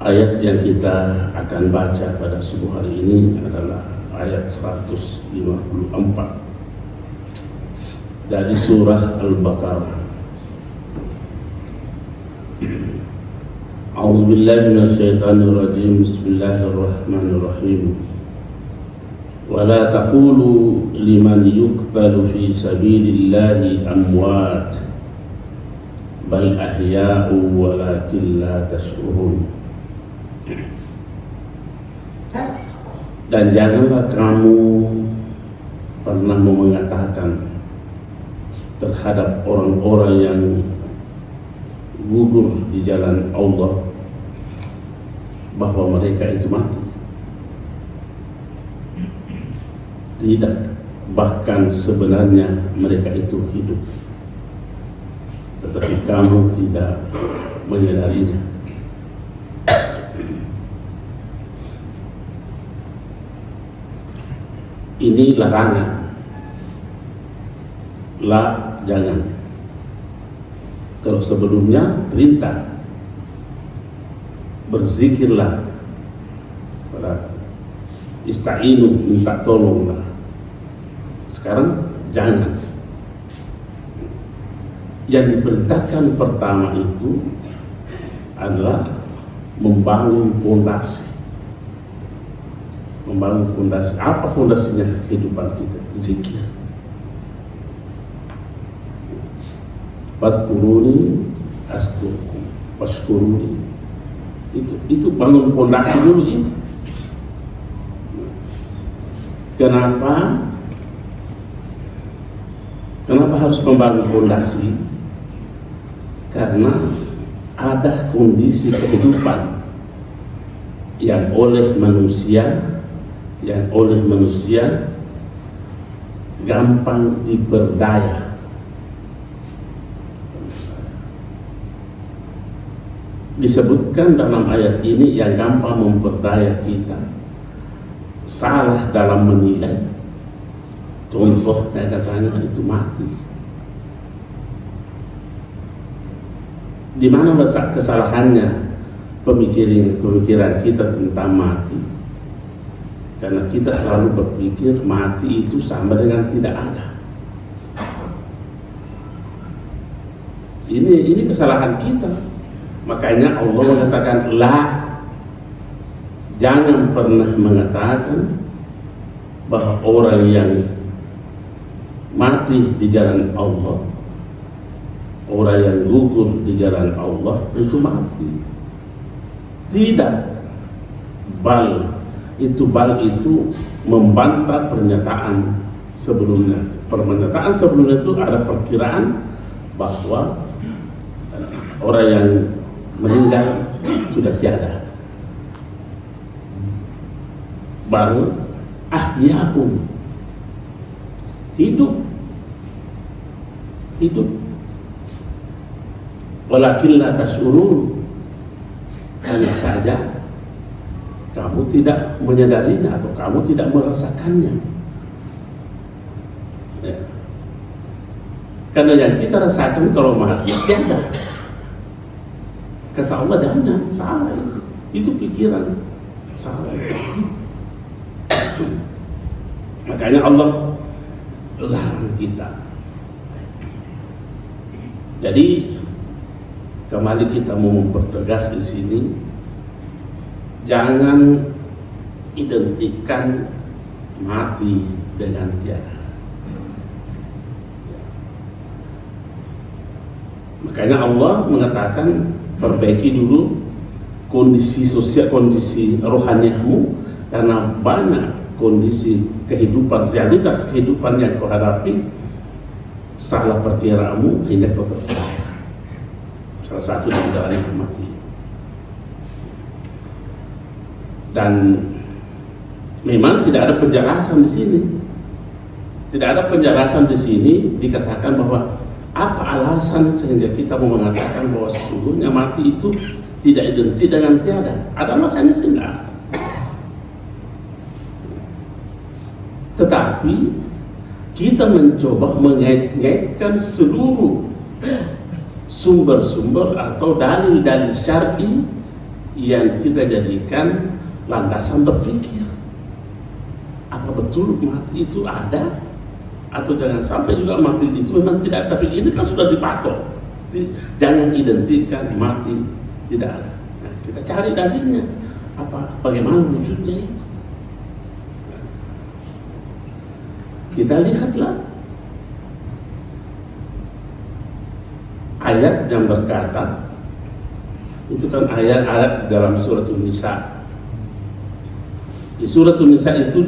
Ayat yang kita akan baca pada subuh hari ini adalah ayat 154 dari surah Al-Baqarah. A'udzubillahi minasyaitonirrajim. Bismillahirrahmanirrahim. Wala taqulu liman yuqtalu fi sabilillahi amwat bal ahya'u walakin la tash'urun. Dan janganlah kamu pernah mengatakan terhadap orang-orang yang gugur di jalan Allah bahwa mereka itu mati. Tidak, bahkan sebenarnya mereka itu hidup, tetapi kamu tidak menyadarinya. Ini larangan. Jangan. Kalau sebelumnya perintah, berzikirlah, ista'inu, minta tolonglah. Sekarang jangan. Yang diperintahkan pertama itu adalah membangun fondasi. Membangun fondasi. Apa fondasinya kehidupan kita? Zikir. Fazkuruni azkurkum washkuruni. Itu bangun fondasi dulu itu. Kenapa harus membangun fondasi? Karena ada kondisi kehidupan yang oleh manusia gampang diperdaya. Disebutkan dalam ayat ini yang gampang memperdaya kita salah dalam menilai. Contohnya katanya itu mati. Di mana letak kesalahannya pemikiran kita tentang mati? Karena kita selalu berpikir mati itu sama dengan tidak ada. Ini kesalahan kita. Makanya Allah mengatakan jangan pernah mengatakan bahwa orang yang mati di jalan Allah, orang yang gugur di jalan Allah itu mati. Tidak. Bal itu membantah pernyataan sebelumnya. Pernyataan sebelumnya itu ada perkiraan bahwa orang yang meninggal sudah tiada. Baru ahya'un, hidup. Walakin la tash'urun, hanya saja kamu tidak menyadarinya atau kamu tidak merasakannya. Ya. Karena yang kita rasakan kalau mati tiada. Kata Allah jangan, salah itu pikiran, salah. Makanya Allah larang kita. Jadi kembali kita mau mempertegas di sini, jangan identikan mati dengan tiada. Makanya Allah mengatakan perbaiki dulu kondisi sosial, kondisi rohaniahmu, karena banyak kondisi kehidupan, realitas kehidupan yang kau hadapi salah perkiraanmu hingga kau terpedaya. Salah satu dari jalan kematian. Dan memang tidak ada penjelasan di sini. Tidak ada penjelasan di sini dikatakan bahwa apa alasan sehingga kita mau mengatakan bahwa sesungguhnya mati itu tidak identik dengan tiada. Ada alasannya sehingga. Tetapi kita mencoba mengait-ngaitkan seluruh sumber-sumber atau dalil-dalil syar'i yang kita jadikan landasan berpikir. Apa betul mati itu ada? Atau jangan sampai juga mati itu memang tidak ada, tapi ini kan sudah dipatok. Jangan identikan mati tidak ada. Nah, kita cari dalilnya. Bagaimana wujudnya itu? Kita lihatlah ayat yang berkata, itu kan ayat-ayat dalam surat An-Nisa. Di surat An-Nisa itu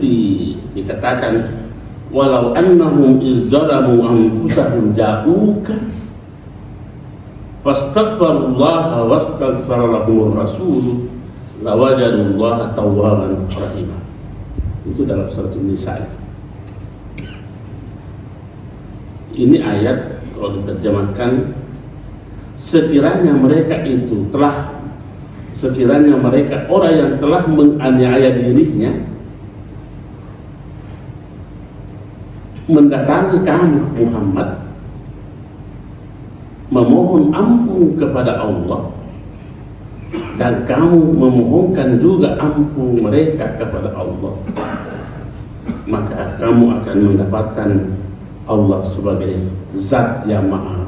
dikatakan, walau annahum izzalamu anfusahum ja'uka fastaghfirullaha wastaghfara lahumur rasul lawajadullaha tawwaban rahimah. Itu dalam surat An-Nisa itu. Ini ayat kalau diterjemahkan, sekiranya mereka orang yang telah menganiaya dirinya mendatangi kamu Muhammad memohon ampun kepada Allah, dan kamu memohonkan juga ampun mereka kepada Allah, maka kamu akan mendapatkan Allah sebagai zat yang maha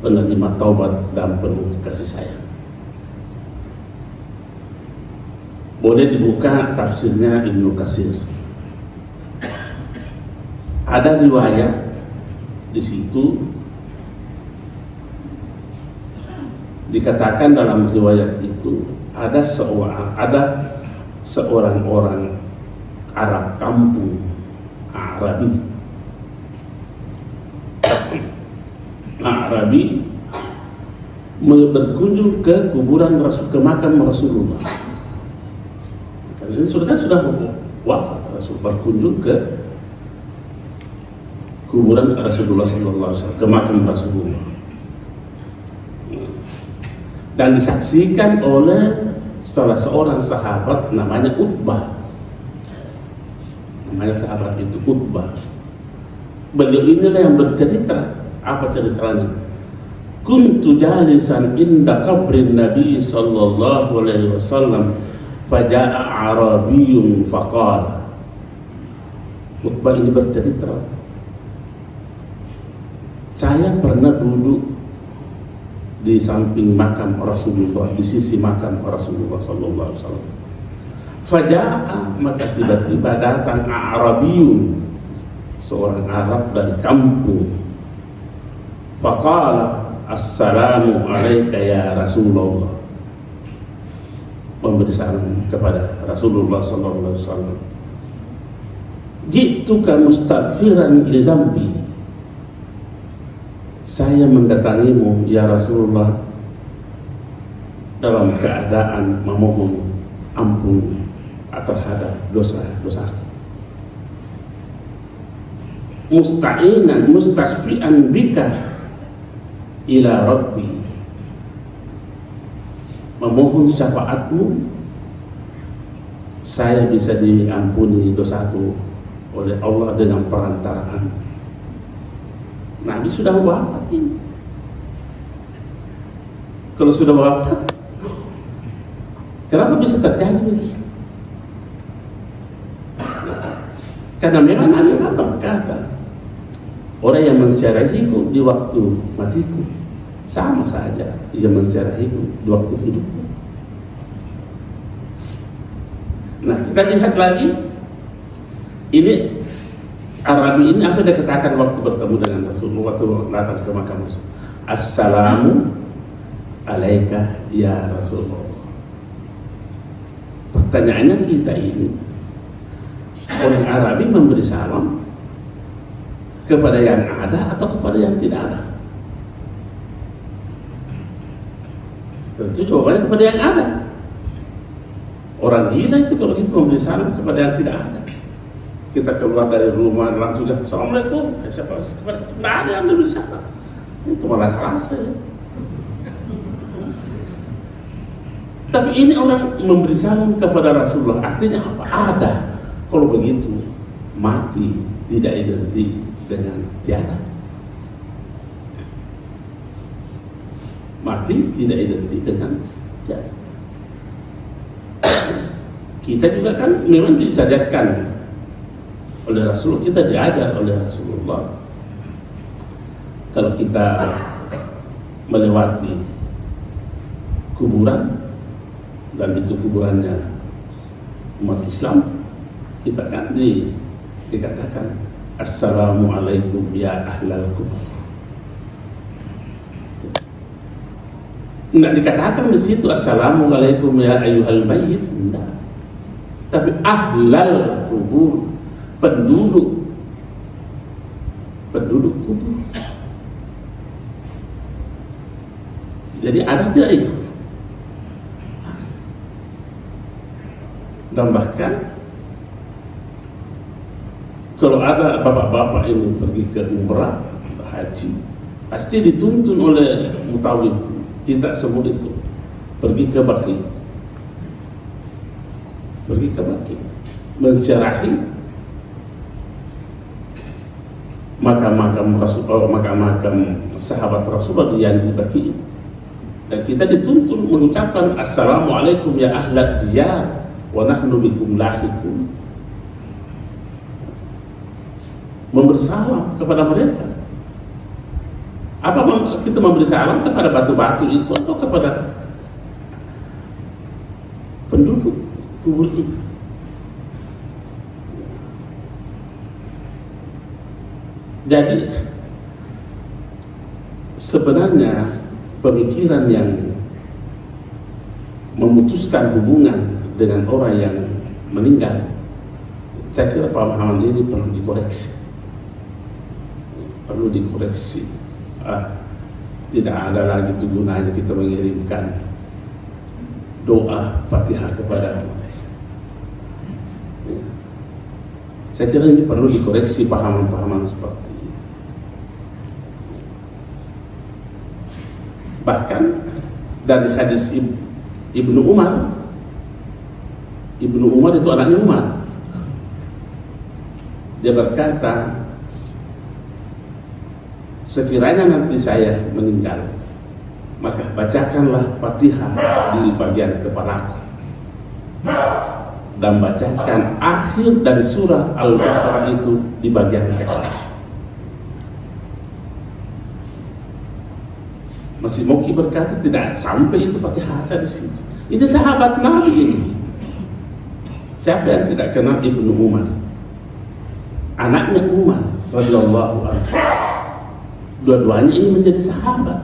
penerima taubat dan penuh kasih sayang. Boleh dibuka tafsirnya Ibnu Katsir. Ada riwayat di situ dikatakan, dalam riwayat itu ada seorang orang Arab kampung, Arabi berkunjung ke kuburan ke makam Rasulullah. Karena sudah wafat, Rasul berkunjung ke kuburan Rasulullah SAW, ke makam Rasulullah, dan disaksikan oleh salah seorang sahabat namanya Utbah. Namanya sahabat itu Utbah. Beliau inilah yang bercerita. Apa ceritanya? Kuntu jalisan inda qabrin Nabi sallallahu alaihi wasallam faja'a Arabiyyun faqala. Utbah ini bercerita, saya pernah duduk di samping makam Rasulullah, di sisi makam Rasulullah sallallahu alaihi wasallam. Faja'a, maka tiba-tiba datang Arabiyyun, seorang Arab dari kampung. Faqala assalamu alayka ya Rasulullah, memberi salam kepada Rasulullah sallallahu alaihi wasallam. Jituka mustaghfiran li zambi, saya mendatangimu ya Rasulullah dalam keadaan memohon ampun terhadap dosa-dosaku. Musta'inan mustasfi'an bika ila Rabbi, memohon syafaatmu, saya bisa diampuni dosaku oleh Allah dengan perantaraan. Nabi sudah wafat ini. Kalau sudah wafat, kenapa bisa terjadi? Karena memang Nabi berkata, orang yang mensyarahiku di waktu matiku sama saja ia mensyarahiku di waktu hidupku. Nah, kita lihat lagi ini Arabi ini apa dia katakan waktu bertemu dengan Rasulullah, waktu datang ke makam Rasul. Assalamu alaika ya Rasulullah. Pertanyaannya kita ini, orang Arabi memberi salam kepada yang ada atau kepada yang tidak ada? Tentu jawabannya kepada yang ada. Orang gila itu kalau gitu memberi salam kepada yang tidak ada. Kita keluar dari rumah langsung assalamualaikum, siapa? Tidak ada yang memberi salam. Itu malah salah saya. Tapi ini orang memberi salam kepada Rasulullah, artinya apa? Ada. Kalau begitu, mati tidak identik dengan tiada. Mati tidak identik dengan tiada. kita juga kan memang disadarkan oleh Rasul, kita diajar oleh Rasulullah. Kalau kita melewati kuburan dan itu kuburannya umat Islam, kita kan dikatakan assalamualaikum ya ahlal kubur. Enggak dikatakan di situ assalamualaikum ya ayyuhal mayyit, enggak. Tapi ahlal kubur, penduduk kubur. Jadi ada tidak itu? Dan bahkan kalau ada bapak-bapak ini pergi ke umrah, haji, pasti dituntun oleh mutawif kita semua itu pergi ke Baqi, mensyarahi makam-makam sahabat Rasulullah yang di Baqi. Dan kita dituntun mengucapkan assalamualaikum ya ahlad diyar wa nahnu bikum lahiqun, memberi salam kepada mereka. Apa kita memberi salam kepada batu-batu itu atau kepada penduduk kubur itu? Jadi sebenarnya pemikiran yang memutuskan hubungan dengan orang yang meninggal, saya kira pemahaman ini perlu dikoreksi. Tidak ada lagi gunanya kita mengirimkan doa Fatihah kepada mereka. Saya kira ini perlu dikoreksi pahaman-pahaman seperti itu. Bahkan dari hadis Ibnu Umar itu anaknya Umar, dia berkata, sekiranya nanti saya meninggal, maka bacakanlah Fatihah di bagian kepalaku dan bacakan akhir dari surah Al-Baqarah itu di bagian kaki. Masih Moki berkata tidak sampai itu Fatihah di situ. Ini sahabat Nabi ini. Siapa yang tidak kenal Ibnu Umar? Anaknya Umar radhiyallahu anhu. Dua-duanya ini menjadi sahabat.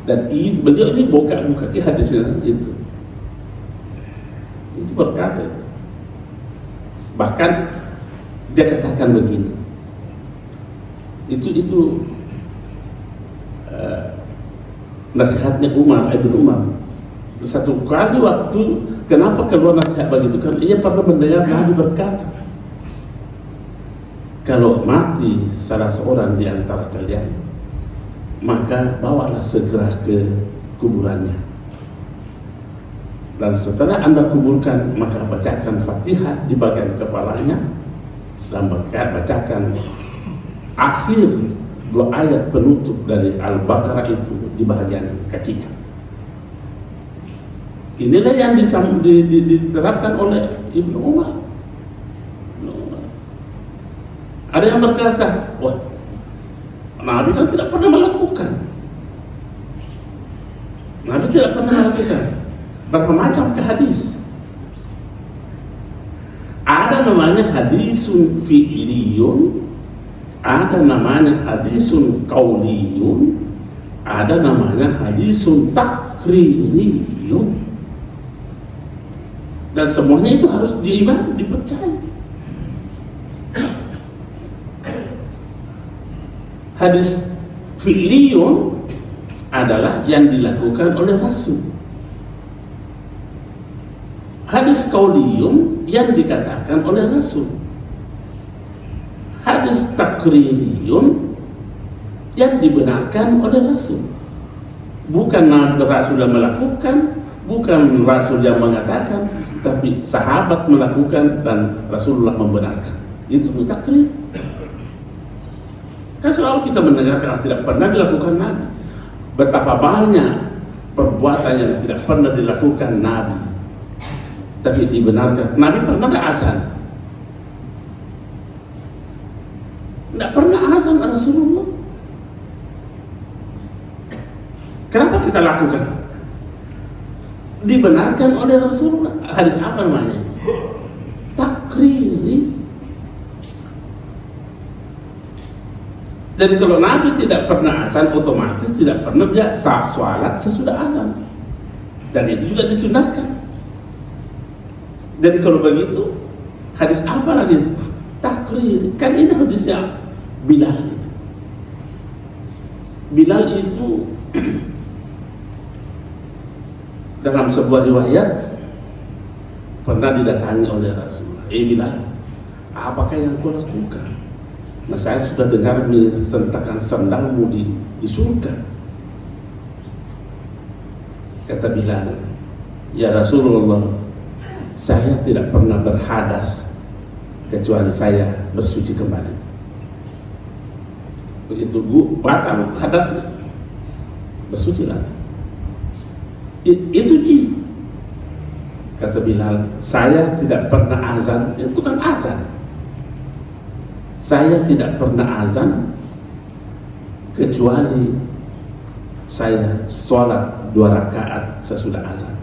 Dan beliau ini buka hadisnya itu. Itu berkata itu. Bahkan dia katakan begini. Itu nasihatnya Ibnu Umar. Satu kali waktu, kenapa keluar nasihat begitu? Karena ia pernah mendengar Nabi berkata, kalau mati salah seorang di antara kalian, maka bawalah segera ke kuburannya. Dan setelah Anda kuburkan, maka bacakan Fatihah di bagian kepalanya dan bacakan akhir 2 ayat penutup dari Al-Baqarah itu di bagian kakinya. Inilah yang diterapkan oleh Ibnu Umar. Ada yang berkata, wah, Nabi kan tidak pernah melakukan. Berapa macam ke hadis? Ada namanya hadisun fi'liyun, ada namanya hadisun qauliyun, ada namanya hadisun takririyun. Dan semuanya itu harus dipercaya. Hadis fi'liyun adalah yang dilakukan oleh Rasul. Hadis qauliyun yang dikatakan oleh Rasul. Hadis takririyun yang dibenarkan oleh Rasul. Bukan Rasul yang melakukan, bukan Rasul yang mengatakan, tapi sahabat melakukan dan Rasulullah membenarkan. Itu takrir. Kan selalu kita mendengarkan tidak pernah dilakukan Nabi. Betapa banyak perbuatan yang tidak pernah dilakukan Nabi. tapi dibenarkan. Nabi pernah ada azan? Tidak pernah azan Rasulullah. Kenapa kita lakukan? Dibenarkan oleh Rasulullah. Hadis apa namanya? Takriri. Dan kalau Nabi tidak pernah azan, otomatis tidak pernah dia salat sesudah azan. Dan itu juga disunahkan. Dan kalau begitu, hadis apa lagi itu? Takriri. Kan ini hadisnya Bilal itu. Bilal itu dalam sebuah riwayat pernah didatangi oleh Rasulullah. Bilal, apakah yang kau lakukan? Nah, saya sudah dengar sentakan sandalmu di surga. Kata Bilal, ya Rasulullah, saya tidak pernah berhadas kecuali saya bersuci kembali. Begitu batal hadasnya, bersucilah. Itu ji. Kata Bilal, saya tidak pernah azan. Itu kan azan. Saya tidak pernah azan kecuali saya sholat 2 rakaat sesudah azan.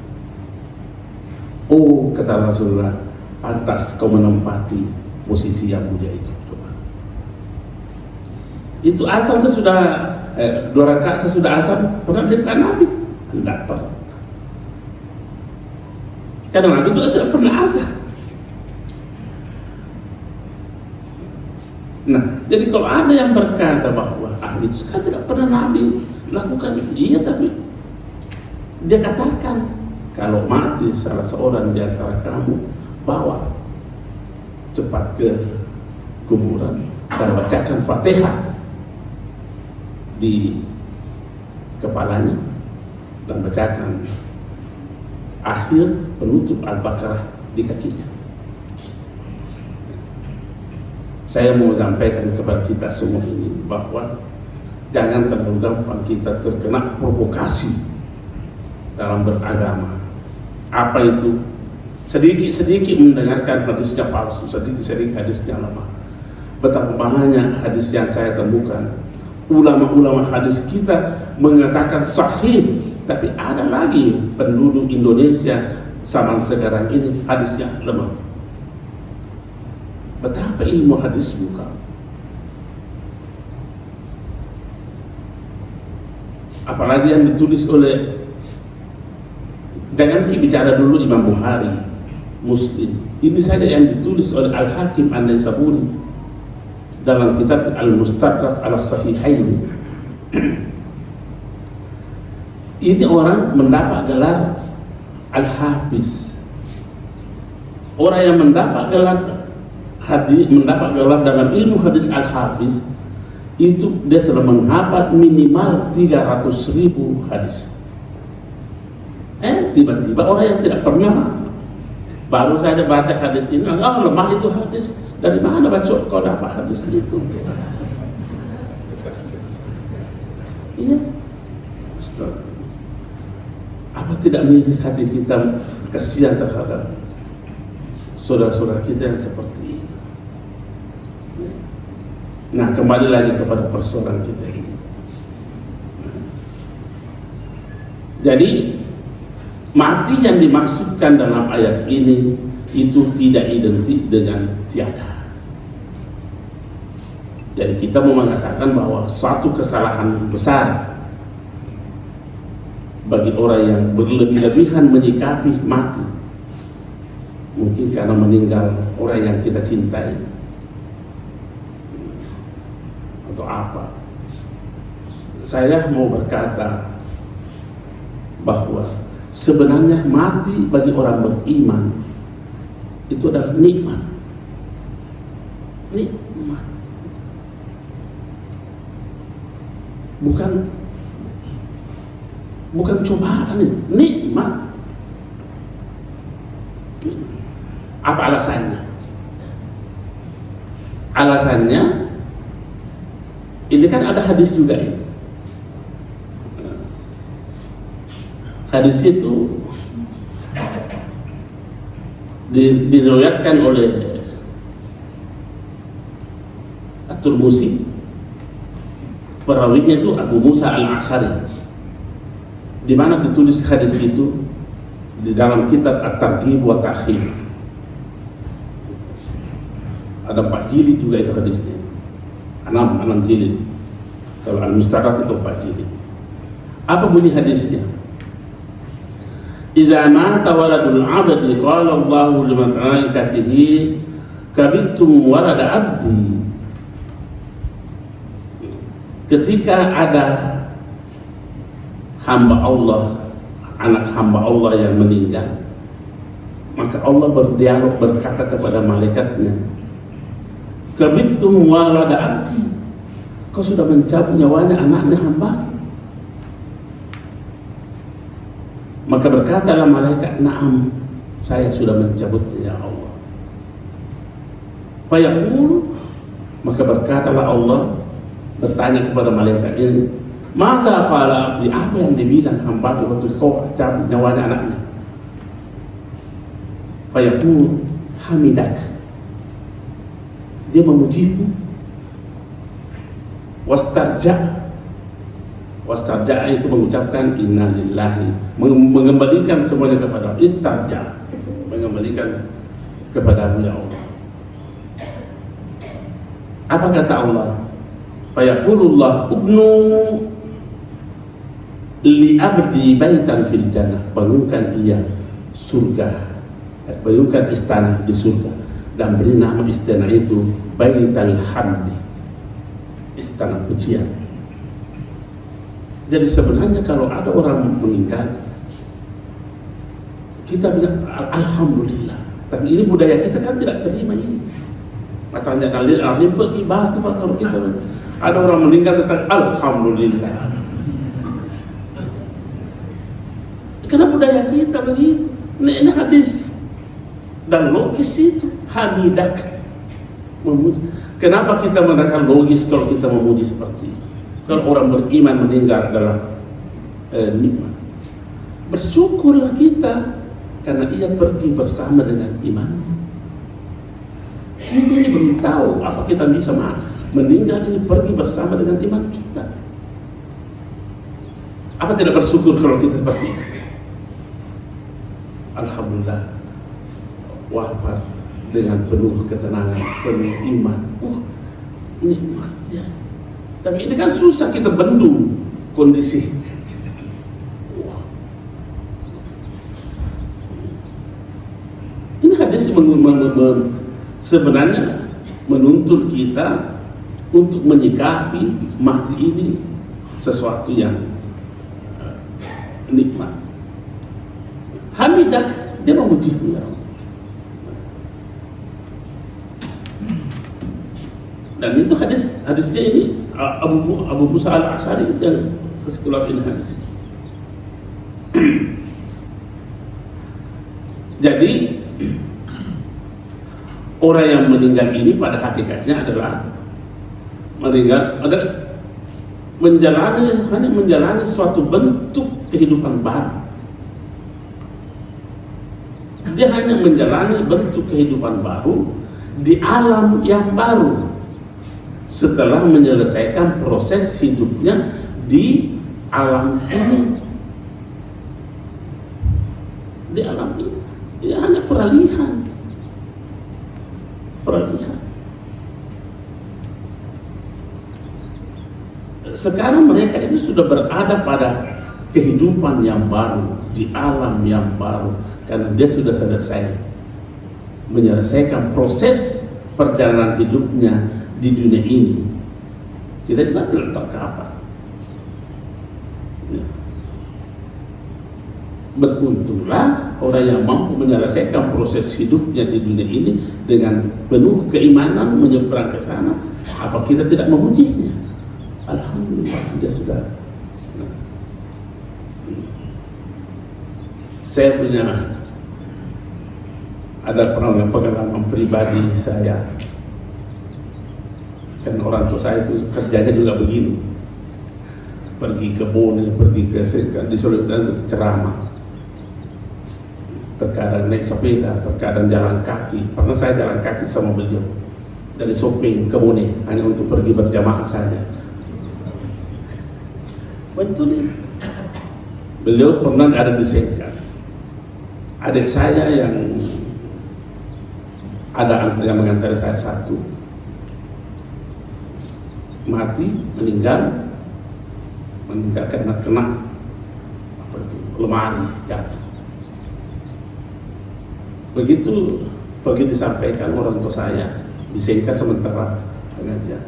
Oh, kata Rasulullah, pantas kau menempati posisi yang mulia itu. Coba. Itu azan sesudah 2 rakaat sesudah azan pernah dilakukan Nabi? Tidak pernah. Karena Nabi juga tidak pernah azan. Nah, jadi kalau ada yang berkata bahwa itu kan tidak pernah Nabi lakukan itu, iya, tapi dia katakan kalau mati salah seorang di antara kamu, bawa cepat ke kuburan dan bacakan Fatihah di kepalanya dan bacakan akhir penutup Al-Baqarah di kakinya. Saya mau sampaikan kepada kita semua ini bahwa jangan terlalu gampang kita terkena provokasi dalam beragama. Apa itu? Sedikit-sedikit mendengarkan hadisnya palsu, sedikit-sedikit hadisnya lemah. Betapa banyak hadis yang saya temukan, ulama-ulama hadis kita mengatakan sahih, tapi ada lagi penduduk Indonesia zaman sekarang ini hadisnya lemah. Betapa ilmu hadis bukan. Apalagi yang ditulis oleh, jangan kita bicara dulu Imam Bukhari, Muslim. Ini saja yang ditulis oleh Al-Hakim An-Naisaburi dalam kitab Al-Mustadrak Al-Sahihain. Ini orang mendapat gelar Al-Hafiz. Orang yang mendapat gelar dalam ilmu hadis Al-Hafiz itu dia sudah menghafal minimal 300.000 hadis. Tiba-tiba orang yang tidak pernah, baru saja baca hadis ini, lemah itu hadis. Dari mana bacot kau dapat hadis itu? Iya. Apa tidak miris hati kita kasihan terhadap saudara-saudara kita yang seperti itu? Nah, kembali lagi kepada persoalan kita ini. Jadi mati yang dimaksudkan dalam ayat ini itu tidak identik dengan tiada. Jadi kita mau mengatakan bahwa suatu kesalahan besar bagi orang yang berlebih-lebihan menyikapi mati, mungkin karena meninggal orang yang kita cintai atau apa. Saya mau berkata bahwa sebenarnya mati bagi orang beriman itu adalah nikmat. Nikmat. Bukan cobaan, nikmat. Apa alasannya? Alasannya ini kan ada hadis juga ini. Hadis itu diriwayatkan oleh At-Tirmidzi, perawinya itu Abu Musa Al-Asy'ari, di mana ditulis hadis itu di dalam kitab At-Targhib wa Tarhib. Ada 4 jilid juga itu hadisnya, 6 jilid. Kalau Al-Mustadrak itu 4 jilid. Apa bunyi hadisnya? Iza mata waladul abdi qala Allahu liman malaikatihi kabittum walada abdi. Ketika ada hamba Allah, anak hamba Allah yang meninggal, maka Allah berdialog, berkata kepada malaikatnya, kabittum walada abdi, kau sudah mencabut nyawanya anaknya hamba. Maka berkatalah malaikat, na'am, saya sudah mencabutnya ya Allah. Fayaqul, maka berkatalah Allah, bertanya kepada malaikat ini, masa qala abdi, apa yang dibilang hamba waktu kau cabut nyawanya anaknya? Fayaqul, hamidak, dia memujimu. Wastarja itu mengucapkan inna lillahi, mengembalikan semuanya kepada Allah. Istarja, mengembalikan kepada ya Allah. Apa kata Allah? Fayaqulullah ubnu li abdi baitan fil jannah, bangunkan ia surga, bangunkan istana di surga, dan beri nama istana itu Baitul Hamdi, istana pujian. Jadi sebenarnya kalau ada orang meninggal, kita bilang alhamdulillah. Tapi ini budaya kita kan tidak terima ini. Matanya dalil akhir pergi batu kalau kita ada orang meninggal tentang alhamdulillah. Karena budaya kita begitu. Ini hadis dan logis itu hamidak, memuji. Kenapa kita mengatakan logis kalau kita memuji seperti itu? Kalau orang beriman meninggal adalah nikmat, bersyukurlah kita karena ia pergi bersama dengan imannya. Kita ini belum tahu apa kita bisa meninggal ini pergi bersama dengan iman kita. Apa tidak bersyukur kalau kita seperti itu? Alhamdulillah, wafat dengan penuh ketenangan, penuh iman. Nikmat ya. Tapi ini kan susah kita bendung kondisi. Ini hadis sebenarnya menuntut kita untuk menyikapi mati ini sesuatu yang nikmat. Hamidah, dia memuji dia. Dan itu hadisnya ini Abu Musa Al-Asy'ari yang keluar ini hadis. Jadi orang yang meninggal ini pada hakikatnya adalah menjalani suatu bentuk kehidupan baru. Dia hanya menjalani bentuk kehidupan baru di alam yang baru setelah menyelesaikan proses hidupnya di alam ini. Di alam ini dia hanya peralihan. Sekarang mereka itu sudah berada pada kehidupan yang baru, di alam yang baru, karena dia sudah selesai menyelesaikan proses perjalanan hidupnya di dunia ini. Kita juga tidak tahu kapan. Beruntunglah orang yang mampu menyelesaikan proses hidupnya di dunia ini dengan penuh keimanan menyeberang ke sana. Apa kita tidak memujinya? Alhamdulillah, dia sudah. Saya punya ada pengalaman pribadi saya. Kan orang tua saya itu kerjanya juga begini, pergi ke Bone, pergi ke di Sulawesi ceramah. terkadang naik sepeda, terkadang jalan kaki. Pernah saya jalan kaki sama beliau dari Sopeng ke Mune hanya untuk pergi berjamaah saja. Betul ya. Beliau pernah ada di Sengkang. Adik saya yang ada yang mengantar saya satu mati, meninggal karena kena lemari jatuh. Begitu pergi disampaikan orang tua saya di Sengkang sementara pengajian.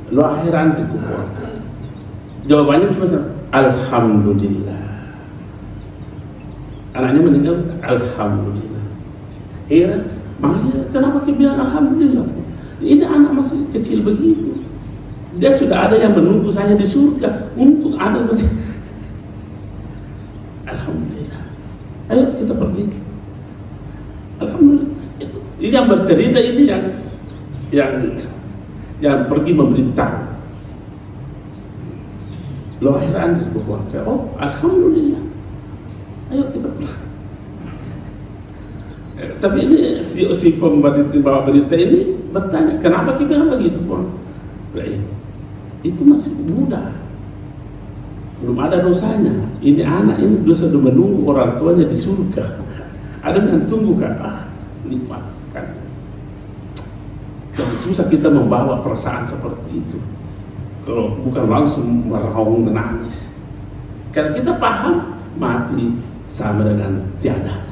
Lo akhiran di kubur. Jawabannya cuma alhamdulillah. Anaknya meninggal, alhamdulillah. Heran, makanya kenapa dia bilang alhamdulillah? Ini anak masih kecil begitu. Dia sudah ada yang menunggu saya di surga untuk ada begitu. Alhamdulillah. Ayo kita pergi. Alhamdulillah. Ini yang bercerita ini yang pergi memberitahu. Lo akhiran berpuasa. Oh, alhamdulillah. Ayo kita pulang. Tapi ini si pembawa berita ini bertanya, kenapa kita bilang begitu, Bang? Itu masih muda, belum ada dosanya. Ini anak ini sudah menunggu orang tuanya di surga. Ada yang tunggu kan? Nikmat kan? Jadi susah kita membawa perasaan seperti itu. Kalau bukan langsung meraung menangis. Karena kita paham mati sama dengan tiada.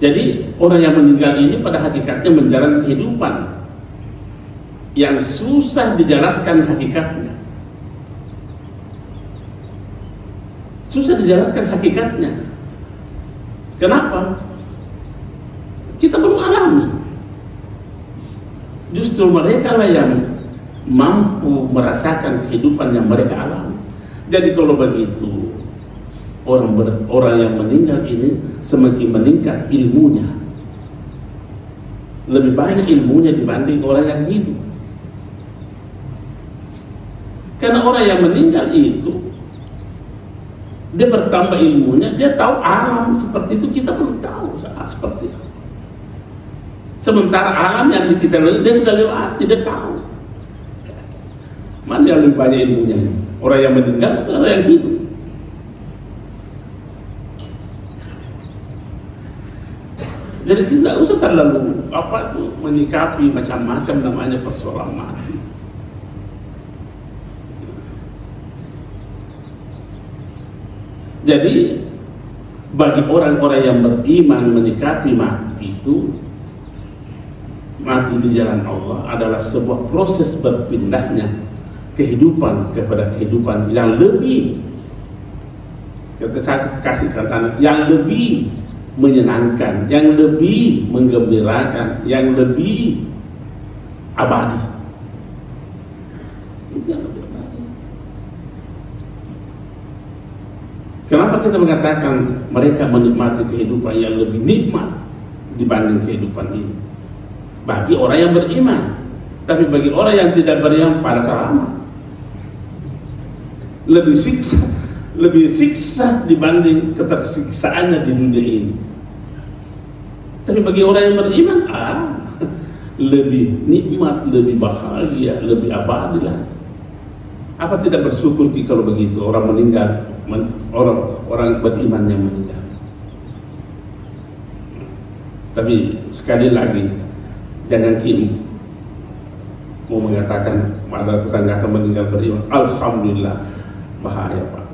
Jadi orang yang meninggal ini pada hakikatnya menjalani kehidupan yang susah dijelaskan hakikatnya. Susah dijelaskan hakikatnya. Kenapa? Kita belum alami. Justru mereka lah yang mampu merasakan kehidupan yang mereka alami. Jadi kalau begitu, orang yang meninggal ini semakin meningkat ilmunya, lebih banyak ilmunya dibanding orang yang hidup. Karena orang yang meninggal itu dia bertambah ilmunya, dia tahu alam seperti itu, kita belum tahu seperti itu. Sementara alam yang kita dia sudah lewati, dia tahu. Mana yang lebih banyak ilmunya? Orang yang meninggal atau orang yang hidup? Jadi tidak usah terlalu menyikapi macam-macam namanya persoalan mati. Jadi bagi orang-orang yang beriman menyikapi mati itu, mati di jalan Allah adalah sebuah proses berpindahnya kehidupan kepada kehidupan yang lebih, saya kasihkan anak yang lebih menyenangkan, yang lebih menggembirakan, yang lebih abadi. Itu yang lebih abadi. Kenapa kita mengatakan mereka menikmati kehidupan yang lebih nikmat dibanding kehidupan ini? Bagi orang yang beriman, tapi bagi orang yang tidak beriman pada selama lebih siksa dibanding ketersiksaannya di dunia ini. Tapi bagi orang yang beriman, lebih nikmat, lebih bahagia, lebih abadi lah. Apa tidak bersyukur kalau begitu orang meninggal, orang beriman yang meninggal? Tapi sekali lagi, jangan kini mau mengatakan ada tetangga akan meninggal beriman, alhamdulillah, bahaya Pak.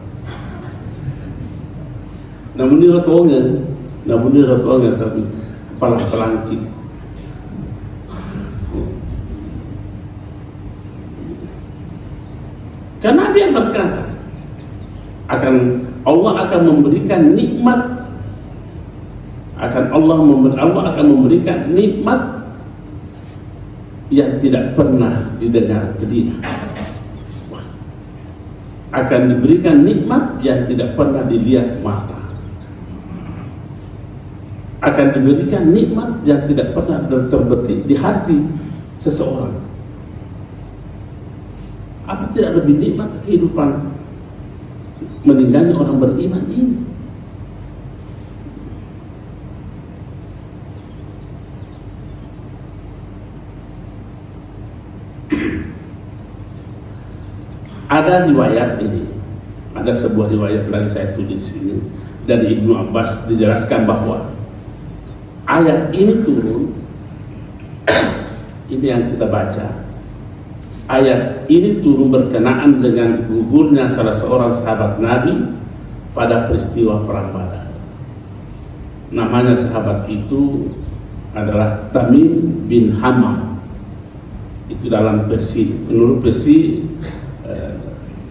Namun dia rotongan tapi kepala pelangki. Karena Nabi yang berkata, Allah akan memberikan nikmat, Allah akan memberikan nikmat yang tidak pernah didengar telinga. Akan diberikan nikmat yang tidak pernah dilihat mata. Akan diberikan nikmat yang tidak pernah terbetik di hati seseorang. Apa tidak lebih nikmat kehidupan meninggalnya orang beriman ini. Ada riwayat ini, ada sebuah riwayat lagi saya tulis ini dari Ibnu Abbas, dijelaskan bahwa ayat ini turun, ini yang kita baca. Ayat ini turun berkenaan dengan gugurnya salah seorang sahabat Nabi pada peristiwa perang Badar. Namanya sahabat itu adalah Tamim bin Hamam. Itu dalam versi, menurut versi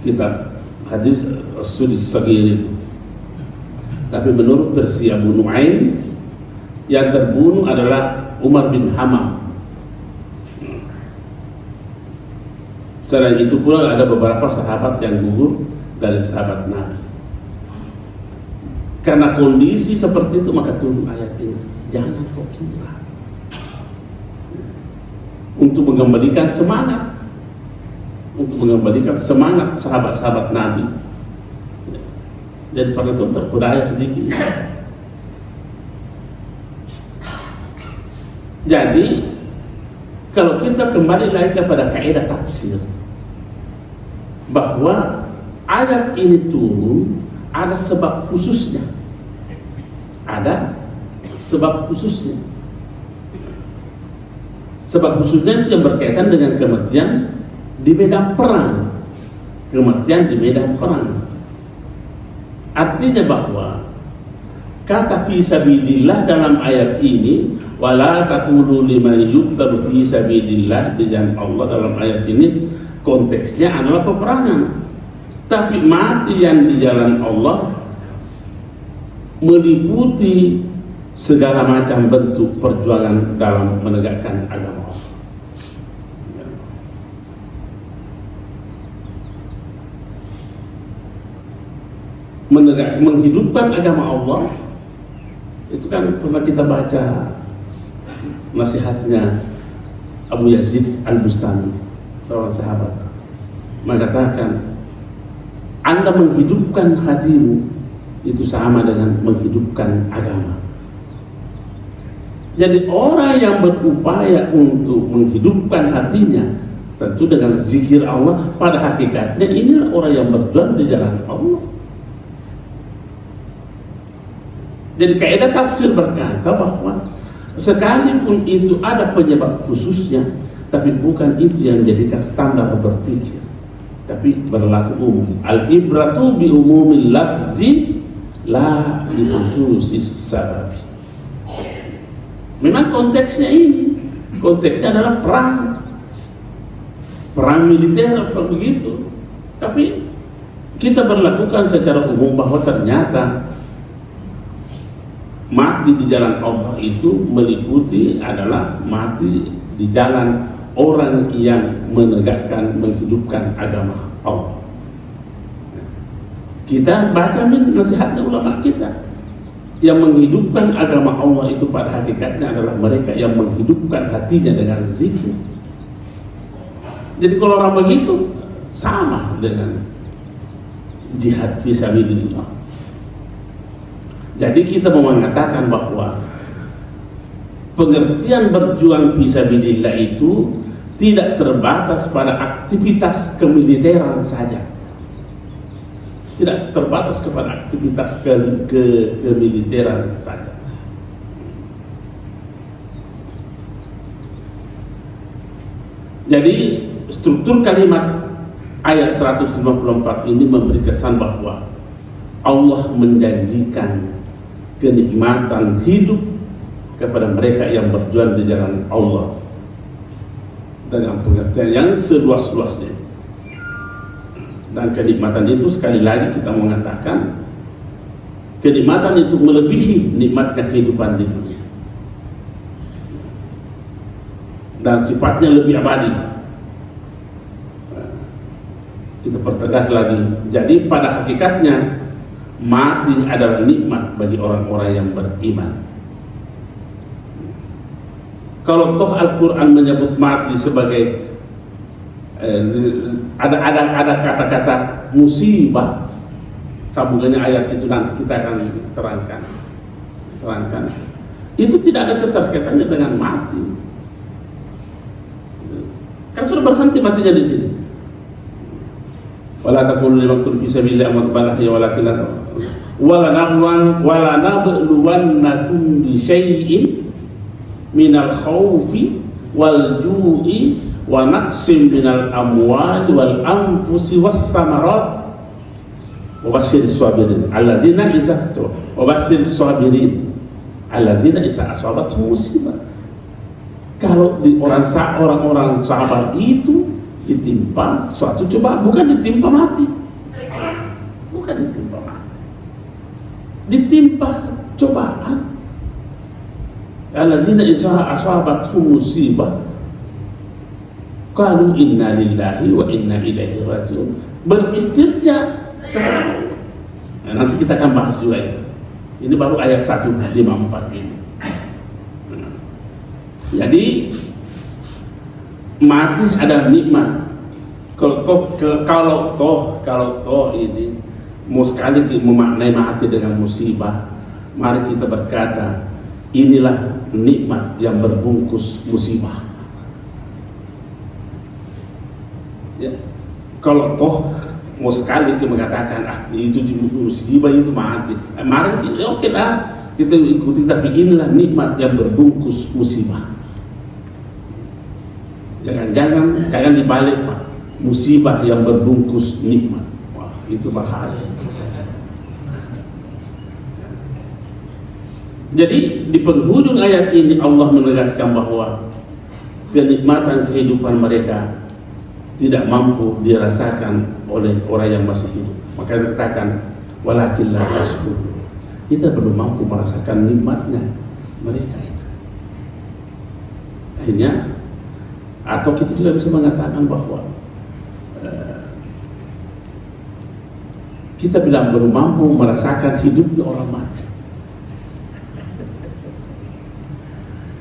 kitab hadis As-Sudis Sagir itu. Tapi menurut versi Abu Nuaim, yang terbunuh adalah Umar bin Hamam. Selain itu pula ada beberapa sahabat yang gugur dari sahabat Nabi. Karena kondisi seperti itu maka turun ayat ini. Jangan kau kira, untuk mengembalikan semangat, sahabat-sahabat Nabi, dan pada itu terpedaya sedikit. Jadi kalau kita kembali lagi kepada kaidah tafsir, bahwa ayat ini turun ada sebab khususnya, sebab khususnya itu yang berkaitan dengan kematian di medan perang. Artinya bahwa kata fi sabilillah dalam ayat ini, wala taqulu liman yuqtalu fi sabilillah, di jalan Allah dalam ayat ini konteksnya adalah peperangan. Tapi mati yang di jalan Allah meliputi segala macam bentuk perjuangan dalam menegakkan agama Allah. Menghidupkan agama Allah itu kan pernah kita baca nasihatnya Abu Yazid Al-Bustami, seorang sahabat, mengatakan, Anda menghidupkan hatimu itu sama dengan menghidupkan agama. Jadi orang yang berupaya untuk menghidupkan hatinya tentu dengan zikir Allah, pada hakikatnya inilah orang yang berjuang di jalan Allah. Jadi kaidah tafsir berkata bahwa sekalipun itu ada penyebab khususnya, tapi bukan itu yang menjadikan standar berpikir, tapi berlaku umum. Al-ibratu bi umumil lafzi la bi khususis sabab. Memang konteksnya adalah perang militer atau begitu, tapi kita berlakukan secara umum bahwa ternyata mati di jalan Allah itu meliputi adalah mati di jalan orang yang menegakkan, menghidupkan agama Allah. Kita baca nasihatnya ulama kita, yang menghidupkan agama Allah itu pada hakikatnya adalah mereka yang menghidupkan hatinya dengan zikir. Jadi kalau orang begitu sama dengan jihad fisabilillah. Jadi kita mau mengatakan bahwa pengertian berjuang fisabilillah itu tidak terbatas pada aktivitas kemiliteran saja, tidak terbatas kepada aktivitas kemiliteran saja. Jadi struktur kalimat ayat 154 ini memberi kesan bahwa Allah menjanjikan kenikmatan hidup kepada mereka yang berjuang di jalan Allah dengan pengertian yang seluas-luasnya. Dan kenikmatan itu sekali lagi kita mengatakan, kenikmatan itu melebihi nikmatnya kehidupan di dunia dan sifatnya lebih abadi. Kita pertegas lagi, jadi pada hakikatnya mati adalah nikmat bagi orang-orang yang beriman. Kalau toh Al-Quran menyebut mati sebagai ada kata-kata musibah, sambungannya ayat itu nanti kita akan terangkan. Itu tidak ada keterkaitannya dengan mati. Kan sudah berhenti matinya di sini. Wala taqulu liman yaqtulu fi sabilillahi amwatun bal ahya'un wala nabluwannakum bi syai'in minal khawfi wal ju'i wa naqsin minal amwali wal anfusi was samarat wa basyiris sabirin alladzina iza asabatuhum musibah. Kalau di orang-orang sahabat itu ditimpa suatu cobaan, bukan ditimpa mati, ditimpa cobaan. Alladzina iza asabatuhum musibah qalu inna lillahi wa inna ilaihi raji'un, beristirja. Nah, nanti kita akan bahas juga itu. Ini baru ayat 154 ini. Jadi mati adalah nikmat. Kalau toh ini mau sekali memaknai mati dengan musibah, mari kita berkata inilah nikmat yang berbungkus musibah. Ya. Kalau toh mau sekali kita mengatakan itu musibah itu mati, mari oke lah kita ikuti, tapi inilah nikmat yang berbungkus musibah. Jangan dibalik, Pak. Musibah yang berbungkus nikmat. Wah, itu bahaya. Jadi di penghujung ayat ini Allah menegaskan bahwa kenikmatan kehidupan mereka tidak mampu dirasakan oleh orang yang masih hidup. Maka dikatakan walakin la tashkurun. Kita belum mampu merasakan nikmatnya mereka itu. Akhirnya, atau kita juga bisa mengatakan bahwa kita bilang belum mampu merasakan hidupnya orang mati.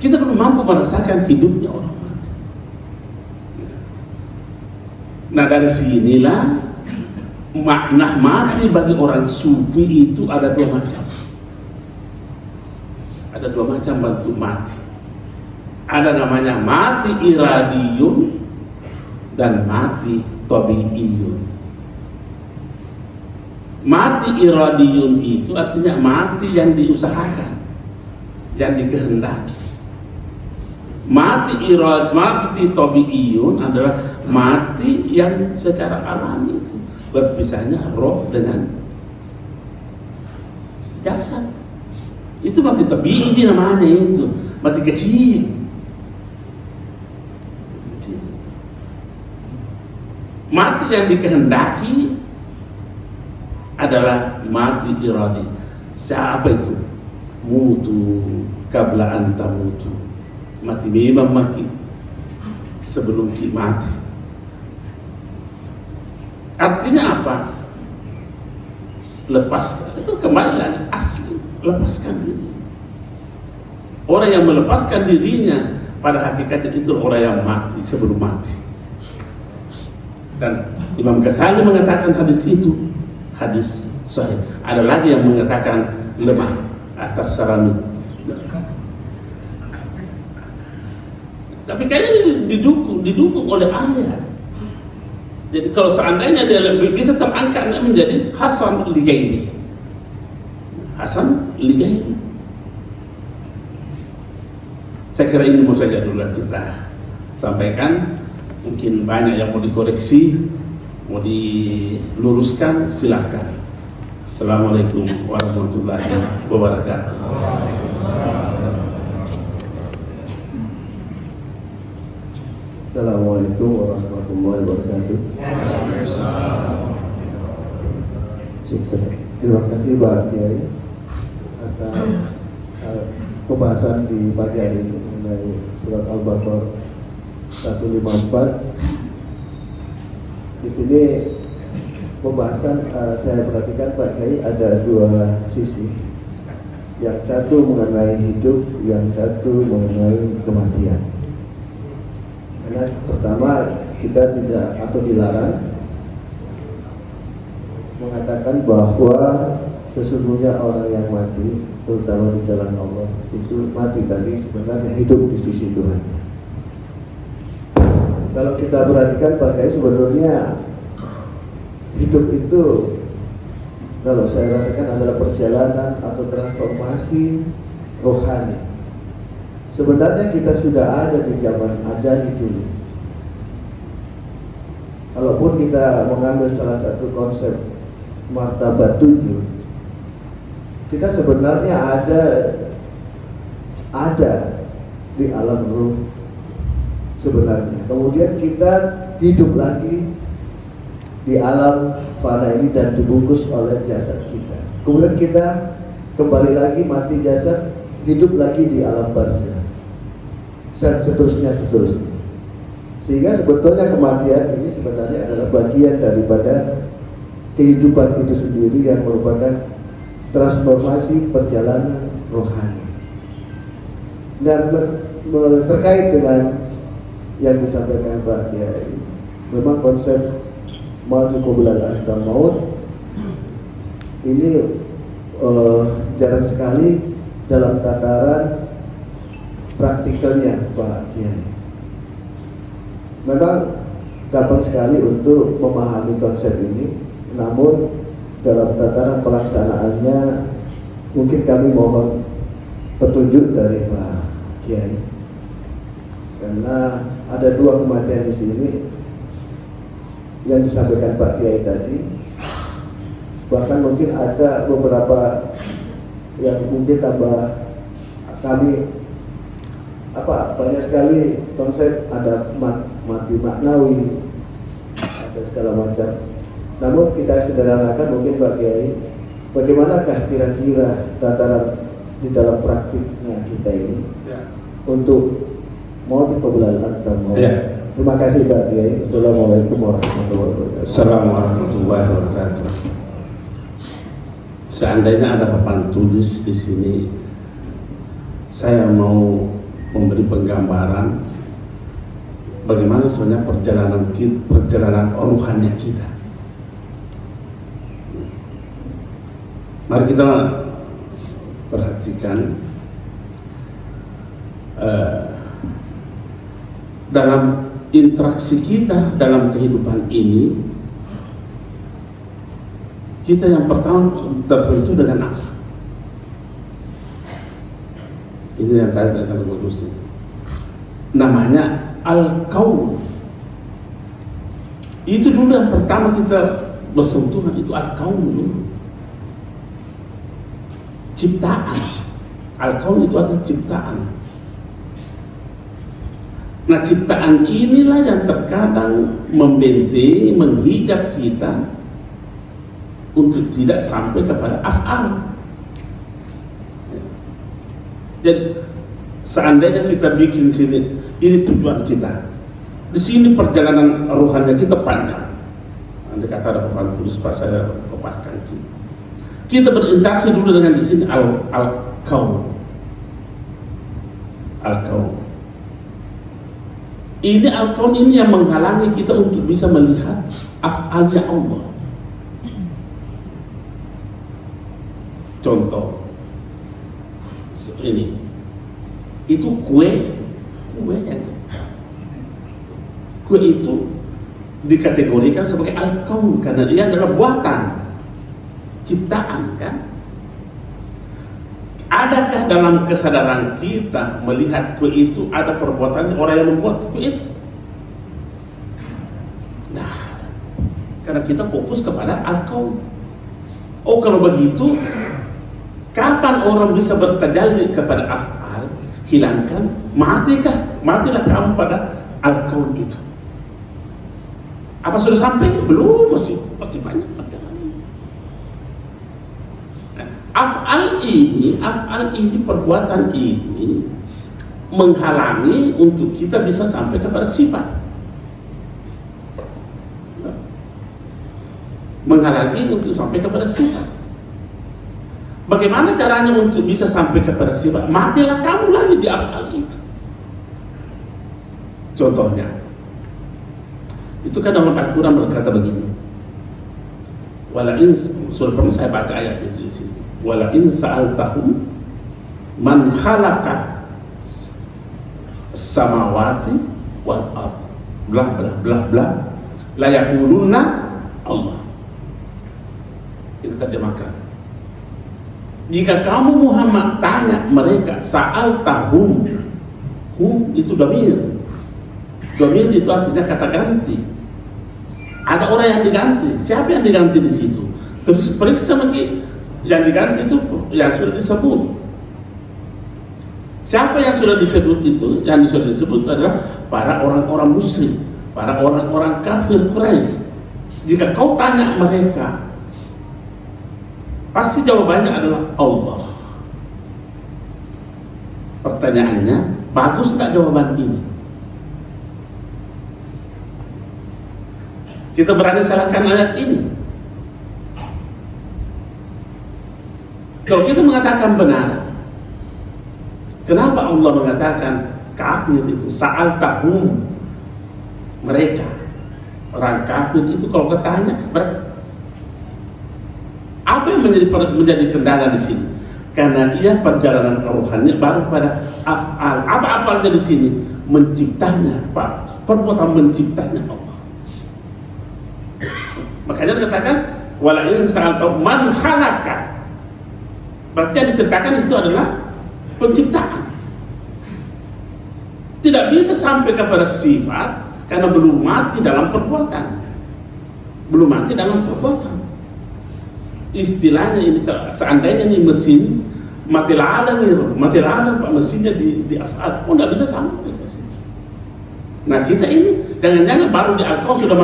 Kita belum mampu merasakan hidupnya orang mati. Nah, dari sinilah makna mati bagi orang sufi itu ada dua macam. Ada dua macam bentuk mati. Ada namanya mati iradiyun dan mati tabi'iyun. Mati iradiyun itu artinya mati yang diusahakan, yang dikehendaki. Mati tabi'iyun adalah mati yang secara alami itu berpisahnya roh dengan jasad. Itu mati tabi'i namanya, itu mati kecil. Mati yang dikehendaki adalah mati iradi. Siapa itu? Mutu qabla an tamutu. Mati memang mati sebelum mati. Artinya apa? Lepaskan. Itu kembali lagi asli, lepaskan diri. Orang yang melepaskan dirinya pada hakikatnya itu orang yang mati sebelum mati. Dan Imam Ghazali mengatakan hadis itu hadis sahih. Ada lagi yang mengatakan lemah atas sarami. Tapi kayaknya didukung oleh ayat. Jadi kalau seandainya dia bisa terangkat menjadi Hasan Ligairi. Hasan Ligairi. Saya kira ini mau saja dulu kita sampaikan. Mungkin banyak yang mau dikoreksi, mau diluruskan, silahkan. Assalamualaikum warahmatullahi wabarakatuh. Assalamualaikum warahmatullahi wabarakatuh. Terima kasih Pak Kiai atas pembahasan di pagi hari ini mengenai surat Al-Baqarah 154. Di sini pembahasan saya perhatikan Pak Kiai ada dua sisi. Yang satu mengenai hidup, yang satu mengenai kematian. Karena pertama kita tidak atau dilarang mengatakan bahwa sesungguhnya orang yang mati, terutama di jalan Allah, itu mati tadi sebenarnya hidup di sisi Tuhan. Kalau kita perhatikan pakai sebenarnya hidup itu, kalau saya rasakan adalah perjalanan atau transformasi rohani. Sebenarnya kita sudah ada di zaman ajali dulu. Kalaupun kita mengambil salah satu konsep martabat 7, kita sebenarnya ada di alam ruh sebenarnya. Kemudian kita hidup lagi di alam fana ini dan dibungkus oleh jasad kita. Kemudian kita kembali lagi mati jasad, hidup lagi di alam barzah, dan seterusnya. Sehingga sebetulnya kematian ini sebenarnya adalah bagian daripada kehidupan itu sendiri yang merupakan transformasi perjalanan rohani. Dan terkait dengan yang disampaikan Pak Kiai, memang konsep mati qabla al-maut ini jarang sekali dalam tataran praktikalnya Pak Kiai. Memang gampang sekali untuk memahami konsep ini, namun dalam tataran pelaksanaannya mungkin kami mohon petunjuk dari Pak Kiai, karena ada dua kematian di sini yang disampaikan Pak Kiai tadi. Bahkan mungkin ada beberapa yang mungkin tambah kami banyak sekali konsep, ada mati maknawi, ada segala macam. Namun kita sederhanakan mungkin Pak Kiai, bagaimanakah kira-kira tataran di dalam praktiknya kita ini untuk mati qabla al-maut. Terima kasih Pak Kiai. Assalamualaikum warahmatullahi wabarakatuh. Assalamualaikum warahmatullahi wabarakatuh. Seandainya ada papan tulis di sini, saya mau memberi penggambaran bagaimana sebenarnya perjalanan rohani kita. Mari kita perhatikan dalam interaksi kita dalam kehidupan ini, kita yang pertama tersentuh dengan Allah. Ini yang tadi akan bagus itu. Namanya al-kaun. Itu dulu yang pertama kita bersentuhan, itu al-kaun dulu. Ciptaan. Al-kaun itu adalah ciptaan. Nah, ciptaan inilah yang terkadang membentengi, menghijab kita untuk tidak sampai kepada af'al. Jadi seandainya kita bikin sini, ini tujuan kita. Di sini perjalanan rohani kita panjang. Andai kata ada papan tulis Pak, saya paparkan kita. Kita berinteraksi dulu dengan di sini al-kaun. Al-kaun. Ini al-kaun ini yang menghalangi kita untuk bisa melihat af'alnya Allah. Contoh ini, itu kue itu dikategorikan sebagai al-kaun karena dia adalah buatan, ciptaan, kan? Adakah dalam kesadaran kita melihat kue itu ada perbuatan orang yang membuat kue itu? Nah, karena kita fokus kepada al-kaun. Oh, kalau begitu, kapan orang bisa bertajalli kepada af'al? Hilangkan, matilah kamu pada al-kaun itu. Apa sudah sampai? Belum, masih banyak perjalanan. Nah, af'al ini, perbuatan ini menghalangi untuk kita bisa sampai kepada sifat. Menghalangi untuk sampai kepada sifat. Bagaimana caranya untuk bisa sampai kepada sifat? Matilah kamu lagi di af'al itu. Contohnya, itu kan dalam Al-Quran berkata begini, Wala in, surah saya baca ayat itu di sini. Wala in sa'altahum man khalaqa samawati wal ard blah blah blah blah la yaqulunna Allah. Kita terjemahkan. Jika kamu Muhammad tanya mereka, sa'altahum, hum itu damir. Damir itu artinya kata ganti. Ada orang yang diganti. Siapa yang diganti di situ? Terus periksa lagi yang diganti itu yang sudah disebut. Siapa yang sudah disebut itu? Yang sudah disebut adalah para orang-orang musyrik, para orang-orang kafir Quraisy. Jika kau tanya mereka, pasti jawabannya adalah Allah. Pertanyaannya, bagus nggak jawaban ini? Kita berani salahkan ayat ini. Kalau kita mengatakan benar, kenapa Allah mengatakan kafir itu sa'altahum, mereka orang kafir itu kalau ketanya berarti apa yang menjadi kendala di sini? Karena dia perjalanan rohani baru pada af'al. Apa ada di sini? Menciptanya, Pak. Perbuatan menciptanya Allah. Makanya dikatakan wala in sa'altahum man khalaqa. Berarti yang diceritakan itu adalah penciptaan. Tidak bisa sampai kepada sifat karena belum mati dalam perbuatan. Belum mati dalam perbuatan. Istilahnya ini, seandainya ini mesin mati ladang Pak, mesinnya di af'al, nggak bisa sampai ke situ. Nah kita ini jangan-jangan baru di alkohol sudah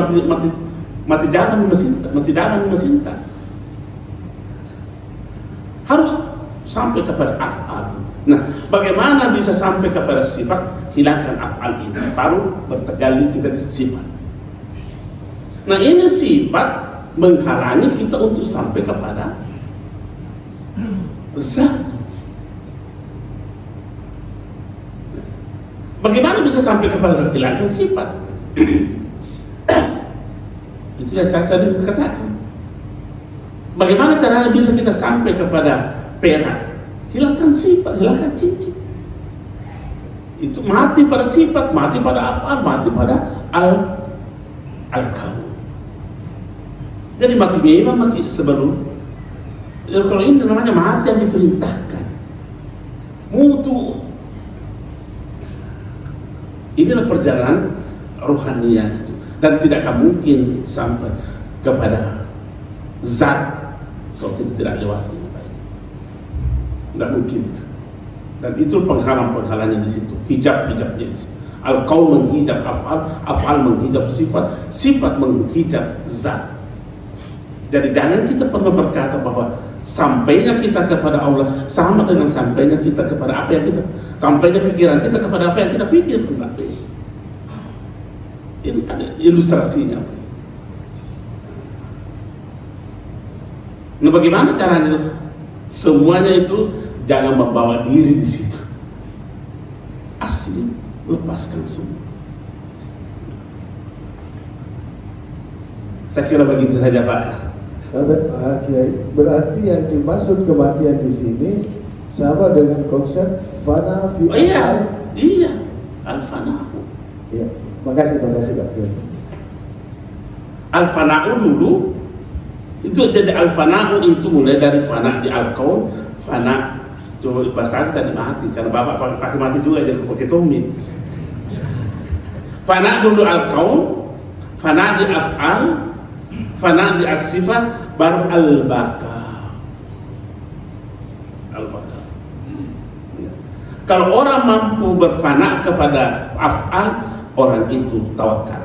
mati jalan mesin tak. Harus sampai kepada af'al. Nah, bagaimana bisa sampai kepada sifat? Hilangkan af'al ini, baru bertegali kita di sifat. Nah, ini sifat menghalangi kita untuk sampai kepada zat. Bagaimana bisa sampai kepada zat? Hilangkan sifat. Itu yang saya sering katakan. Bagaimana caranya bisa kita sampai kepada perak? Hilangkan sifat, hilangkan cincin. Itu mati pada sifat, mati pada apa? Mati pada al-kaun. Jadi mati memang mati sebelum. Kalau ini namanya mati yang diperintahkan. Mutu. Inilah perjalanan rohaniah itu. Dan tidak akan mungkin sampai kepada zat kalau kita tidak lewati baik. Tidak mungkin itu. Dan itu penghalang-penghalangnya di situ. Hijab-hijabnya di situ. Al-qaul menghijab af'al menghijab sifat menghijab zat. Jadi jangan kita pernah berkata bahwa sampainya kita kepada Allah sama dengan sampainya kita kepada apa yang kita, sampainya pikiran kita kepada apa yang kita pikir. Ini ada ilustrasinya. Nah, bagaimana caranya? Semuanya itu jangan membawa diri di situ. Asli, lepaskan semua. Saya kira begitu saja, Pak. Berarti yang dimaksud kematian di sini sama dengan konsep fana fi iya, al-fana. Iya. Makasih Pak Kiai. Al-fana'u dulu itu jadi al-fana'u itu mulai dari fana di al-kaun, fana itu bahasa tadi mati karena bapak pakai mati juga jadi pakai tommy. Fana dulu al-kaun, fana di af'al, fana di as-sifat, baru al-baqa. Al-baqa. Kalau orang mampu berfana kepada af'al, orang itu tawakal.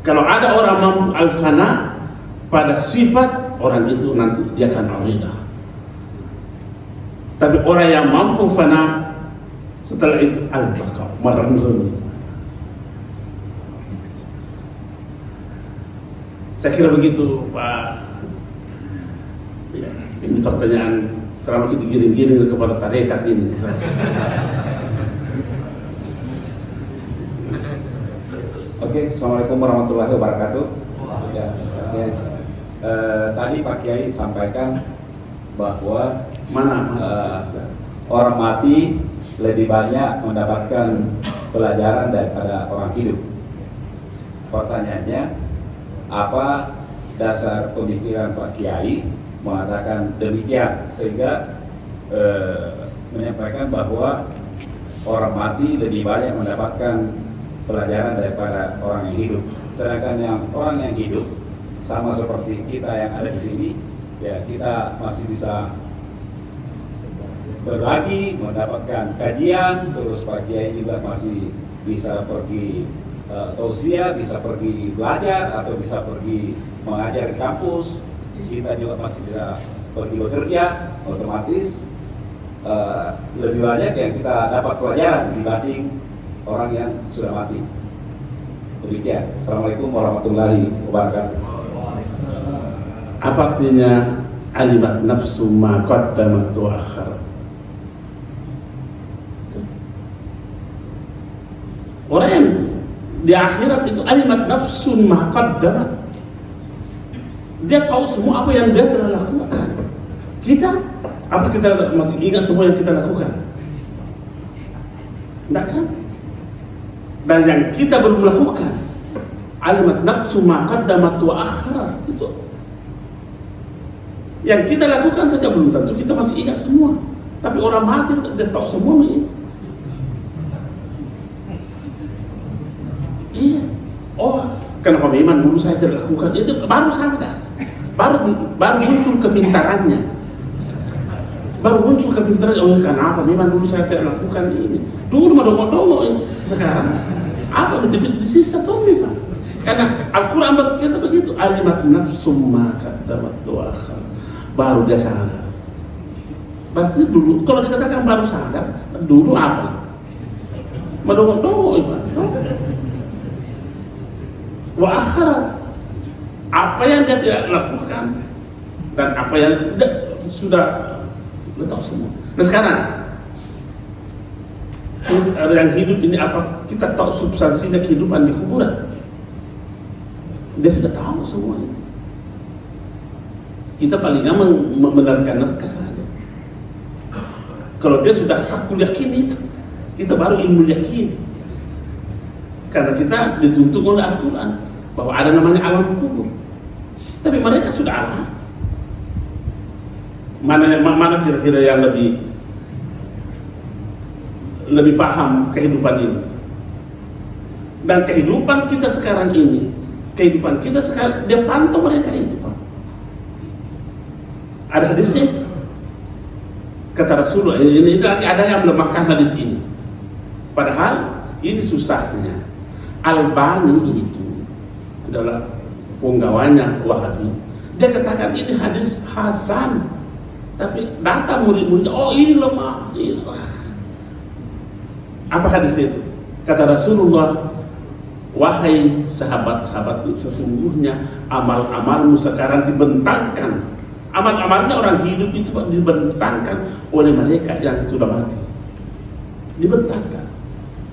Kalau ada orang mampu al-fana pada sifat, orang itu nanti dia akan aridah. Tapi orang yang mampu fana setelah itu al-baqa, merenung. Saya kira begitu, Pak. Ya, ini pertanyaan selama kita giring-giring kepada tarekat ini. Oke, assalamualaikum warahmatullahi wabarakatuh. Ya, Tadi Pak Kiai sampaikan bahwa Mana? orang mati lebih banyak mendapatkan pelajaran daripada orang hidup. Pertanyaannya, apa dasar pemikiran Pak Kiai mengatakan demikian sehingga menyampaikan bahwa orang mati lebih banyak mendapatkan pelajaran daripada orang yang hidup. Sedangkan orang yang hidup sama seperti kita yang ada di sini, ya kita masih bisa berbagi, mendapatkan kajian, terus Pak Kiai juga masih bisa pergi tausiah, bisa pergi belajar atau bisa pergi mengajar di kampus. Kita juga masih bisa pergi bekerja, otomatis lebih banyak yang kita dapat pelajaran dibanding orang yang sudah mati. Demikian. Assalamualaikum warahmatullahi wabarakatuh. Apa artinya alimat nafsu ma qaddamat wa akhar? Orang yang di akhirat itu alimat nafsu ma qaddamat. Dia tahu semua apa yang dia telah lakukan. Apa kita masih ingat semua yang kita lakukan? Tidak kan? Dan yang kita belum lakukan, alimat nafsu ma qaddamat wa akhar, itu yang kita lakukan saja belum tentu kita masih ingat semua. Tapi orang mati dia tahu semua itu. Iya. Oh, kenapa memang dulu saya tidak lakukan itu? Baru sadar. Baru muncul kepintarannya. Oh, kenapa memang dulu saya tidak lakukan ini? Dulu mah dongo-dongo, sekarang apa di sisa Tommy, Pak? Karena Al-Quran berkata begitu, alimat nafsu ma qaddamat wa akhar. Baru dia sadar. Berarti dulu, kalau dikatakan baru sadar, dulu apa? Madongo-dongo, Pak. Wa akhar, apa yang dia tidak lakukan dan apa yang sudah tahu semua. Nah sekarang yang hidup ini apa kita tahu substansinya kehidupan di kuburan? Dia sudah tahu semua itu. Kita paling nggak menerka-nerka saja. Kalau dia sudah hakul yakin itu, kita baru ilmu yakin. Karena kita dituntut oleh Al-Quran bahwa ada namanya alam kubur. Tapi mereka sudah alam. Mana kira-kira yang lebih paham kehidupan ini? Dan kehidupan kita sekarang ini, dia pantau mereka itu, Pak. Ada hadisnya itu. Kata Rasulullah, ini ada yang melemahkan hadis ini. Padahal ini susahnya. Albani itu adalah penggawannya Wahabi. Dia katakan ini hadis hasan, tapi datang murid-muridnya, oh ini lemah, ini lemah. Apa hadis itu? Kata Rasulullah, wahai sahabat-sahabatku, sesungguhnya amal-amalmu sekarang dibentangkan. Amal-amalnya orang hidup itu dibentangkan oleh mereka yang sudah mati. Dibentangkan.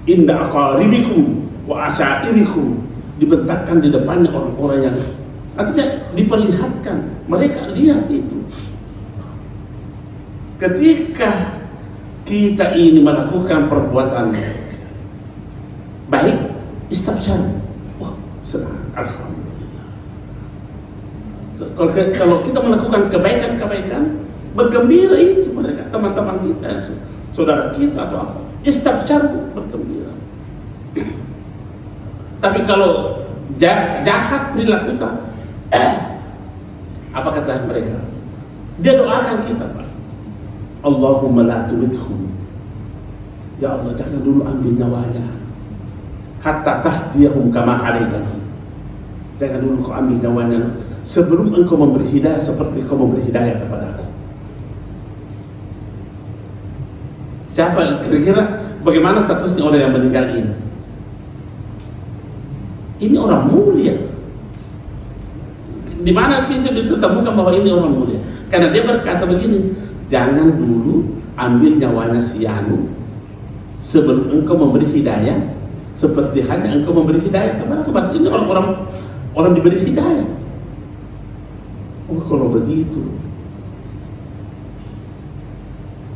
Inda aqaribikum wa asyairikum, dibentangkan di depannya orang-orang yang artinya diperlihatkan, mereka lihat itu. Ketika kita ini melakukan perbuatan baik, istabsyar, wah senang, alhamdulillah. Kalau kita melakukan kebaikan, bergembira itu mereka, teman-teman kita, saudara kita atau apa, istabsyar, bergembira. Tapi kalau jahat dilakukan, apa kata mereka? Dia doakan kita, Pak. Allahumma la tumithum. Ya Allah, jangan dulu ambil nyawanya. Hatta tahdiyahum kama hadaitani. Jangan dulu kau ambil nyawanya sebelum engkau memberi hidayah seperti kau memberi hidayah kepada aku. Siapa kira-kira bagaimana statusnya orang yang meninggal ini? Ini orang mulia. Di mana kita ditemukan bahwa ini orang mulia? Karena dia berkata begini, jangan dulu ambil nyawanya si Anu sebelum engkau memberi hidayah seperti hanya engkau memberi hidayah kepada aku. Berarti ini orang diberi hidayah. Oh, kalau begitu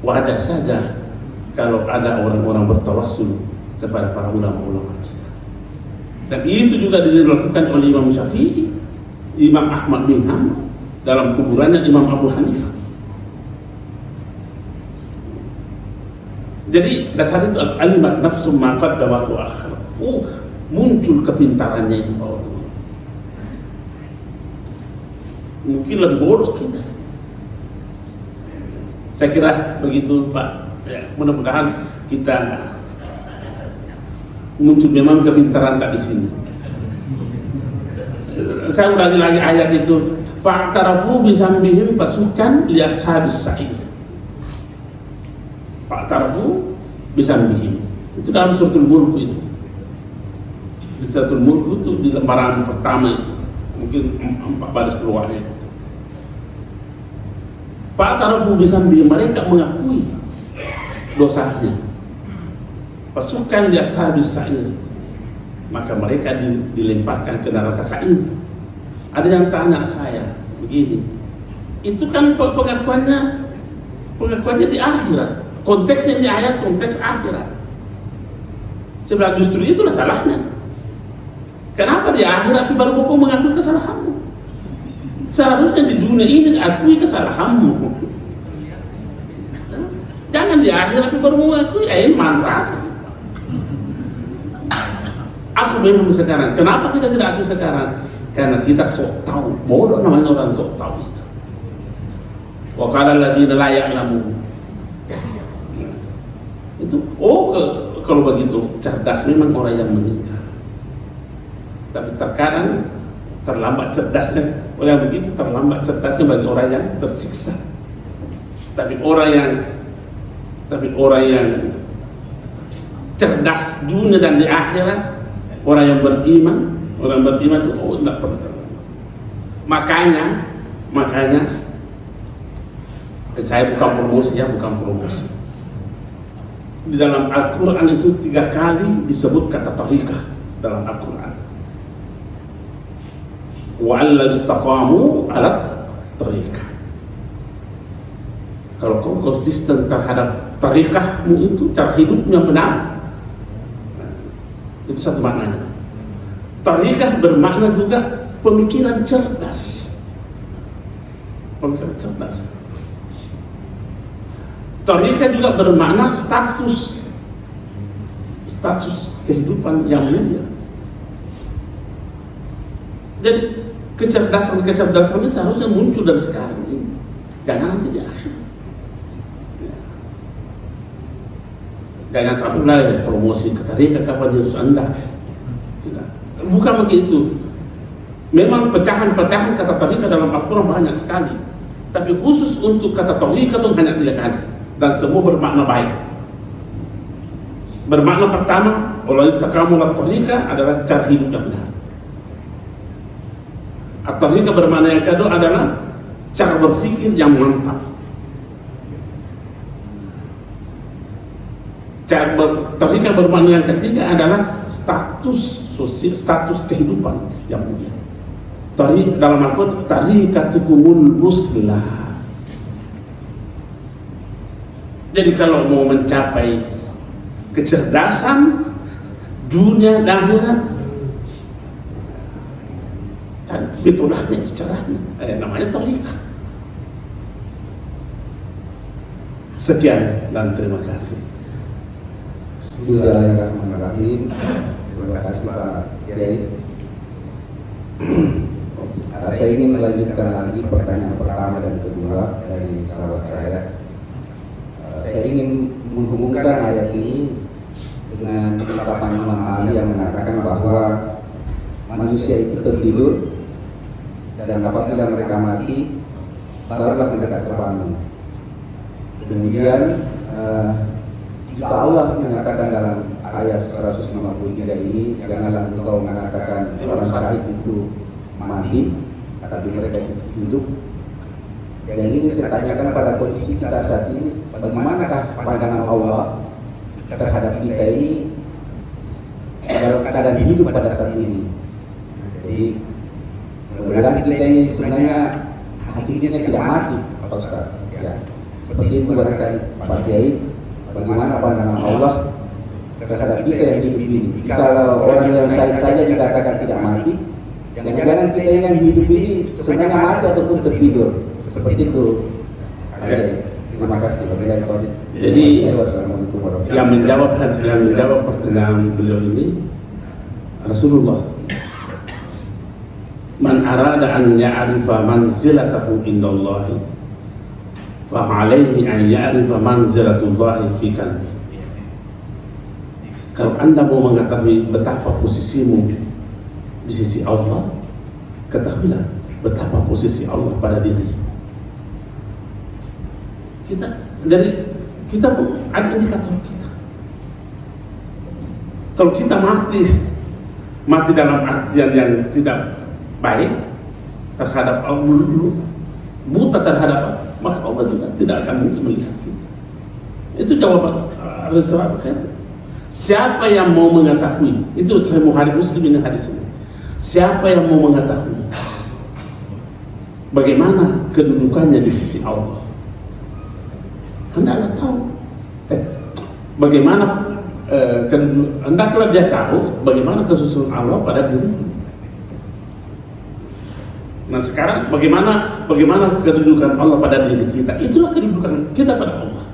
wajar saja kalau ada orang-orang bertawassul kepada para ulama-ulama kita. Dan itu juga dilakukan oleh Imam Syafi'i, Imam Ahmad bin Hanbal dalam kuburannya Imam Abu Hanifah. Jadi dasar itu alimat nafsu ma qaddamat wa akhir. Oh, muncul kepintarannya itu bawah itu. Mungkin lebih bodoh kita. Saya kira begitu Pak. Ya, mudah-mudahan kita muncul memang kepintaran tak di sini. Saya ulangi lagi ayat itu. Fa'tarafu bisambihim pasukan li ashabis sa'ir. Fa'tarafu bisambihim. Itu dalam suratul Mulk itu. Di suratul Mulk itu di lembaran pertama itu. Mungkin 4 baris keluarnya itu. Fa'tarafu bisambihim, mereka mengakui dosanya. Pasukan li ashabis sa'ir. Maka mereka dilemparkan ke neraka sa'ir. Ada yang tanya saya begini, itu kan pengakuannya di akhirat, konteksnya di ayat konteks akhirat. Sebenarnya justru itulah salahnya. Kenapa di akhirat baru kau mengakui kesalahanmu? Seharusnya di dunia ini akui kesalahanmu. Jangan di akhirat baru mengakui, iman rasa. Aku memang sekarang. Kenapa kita tidak akui sekarang? Karena kita sok tahu, bodoh namanya orang sok tahu itu. Wa qala allazina la ya'lamun. Itu kalau begitu cerdas memang orang yang menikah. Tapi terkadang terlambat cerdasnya orang begitu, terlambat cerdasnya bagi orang yang tersiksa. Tapi orang yang cerdas dunia dan di akhirat, orang yang beriman itu tidak pernah terlambat. Makanya saya bukan promosi. Di dalam Al-Quran itu 3 kali disebut kata tariqah dalam Al-Quran. Wa alla istaqamu ala tariqah. Kalau kau konsisten terhadap tariqahmu itu, cara hidupnya benar, itu satu maknanya. Tariqah bermakna juga pemikiran cerdas. Tariqah juga bermakna status kehidupan yang mulia. Jadi kecerdasan ini seharusnya muncul dari sekarang ini, jangan nanti di akhir. Jangan sampai promosi ke tariqah kapan dia harus Anda. Tidak. Bukan begitu. Memang pecahan-pecahan kata tariqah dalam Al-Quran banyak sekali. Tapi khusus untuk kata tariqah itu hanya 3 kali. Dan semua bermakna baik. Bermakna pertama, Allah istaqamu ala tariqah adalah cara hidup yang benar. At-tariqah bermakna yang kedua adalah cara berpikir yang mantap. Tariqah bermakna yang ketiga adalah status sosial, status kehidupan yang mulia. Dalam Al-Quran, tariqatukumul muslah. Jadi kalau mau mencapai kecerdasan dunia dan akhirat, betulahnya itu caranya, namanya tariqah. Sekian dan terima kasih. Bismillahirrahmanirrahim. Terima kasih Pak Kiai. Saya ingin melanjutkan lagi pertanyaan pertama dan kedua dari sahabat saya. Saya ingin menghubungkan ayat ini dengan ucapan Imam Ali yang mengatakan bahwa manusia itu tertidur dan apabila mereka mati barulah mereka terbangun. Kemudian jika Allah mengatakan dalam ayat 153 ini, janganlah engkau mengatakan orang syahid itu mati, tapi mereka itu hidup. Dan ini saya tanyakan pada posisi kita saat ini, bagaimanakah pandangan Allah terhadap kita ini dalam keadaan hidup pada saat ini. Jadi mudah-mudahan kita ini sebenarnya hakikatnya tidak mati, Pak Ustaz. Ya. Seperti itu barangkali Pak Kiai, bagaimana pandangan Allah terhadap kita yang hidup ini. Kalau orang yang syahid saja dikatakan tidak mati, jangan-jangan kita yang hidup ini sebenarnya mati ataupun tertidur. Seperti itu. Terima kasih. Jadi Wassalamualaikum warahmatullahi yang menjawab pertanyaan beliau ini Rasulullah. Man arada an ya'rifa manzilatahu indallahi fa 'alaihi an ya'rifa manzilatullahi fi qalbi. Kalau Anda mau mengetahui betapa posisimu di sisi Allah, ketahuilah betapa posisi Allah pada diri. Kita ada indikator kita. Kalau kita mati dalam artian yang tidak baik terhadap Allah, buta terhadap Allah, maka Allah juga tidak akan mungkin melihat kita. Itu jawaban Rasulullah. Siapa yang mau mengetahui, itu saya mau hadis Muslim ini hadis ini. Siapa yang mau mengetahui bagaimana kedudukannya di sisi Allah, hendaklah tahu bagaimana hendaklah dia tahu bagaimana kesusahan Allah pada diri. Nah sekarang bagaimana kedudukan Allah pada diri kita? Itulah kedudukan kita pada Allah.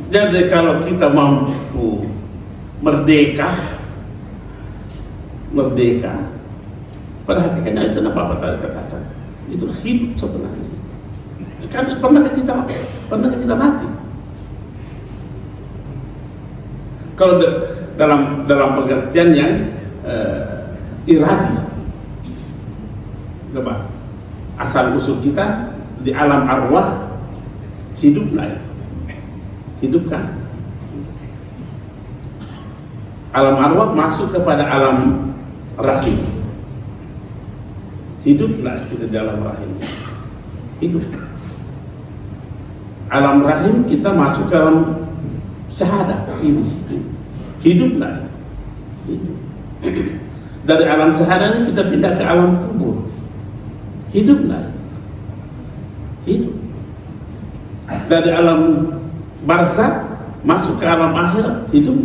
Jadi kalau kita mampu merdeka, pada hakikatnya itu apa tadi katakan, itu hidup sebenarnya. Kan pernahkah kita mati? Kalau dalam pengertian yang iradi, asal usul kita di alam arwah hiduplah itu. Hidupkan alam arwah masuk kepada alam rahim, hiduplah kita di alam rahim, hidup. Alam rahim kita masuk ke alam syahadah, hiduplah, hidup. Dari alam syahadah ini kita pindah ke alam kubur, hiduplah, hidup. Dari alam barzakh masuk ke alam akhirat, hidup.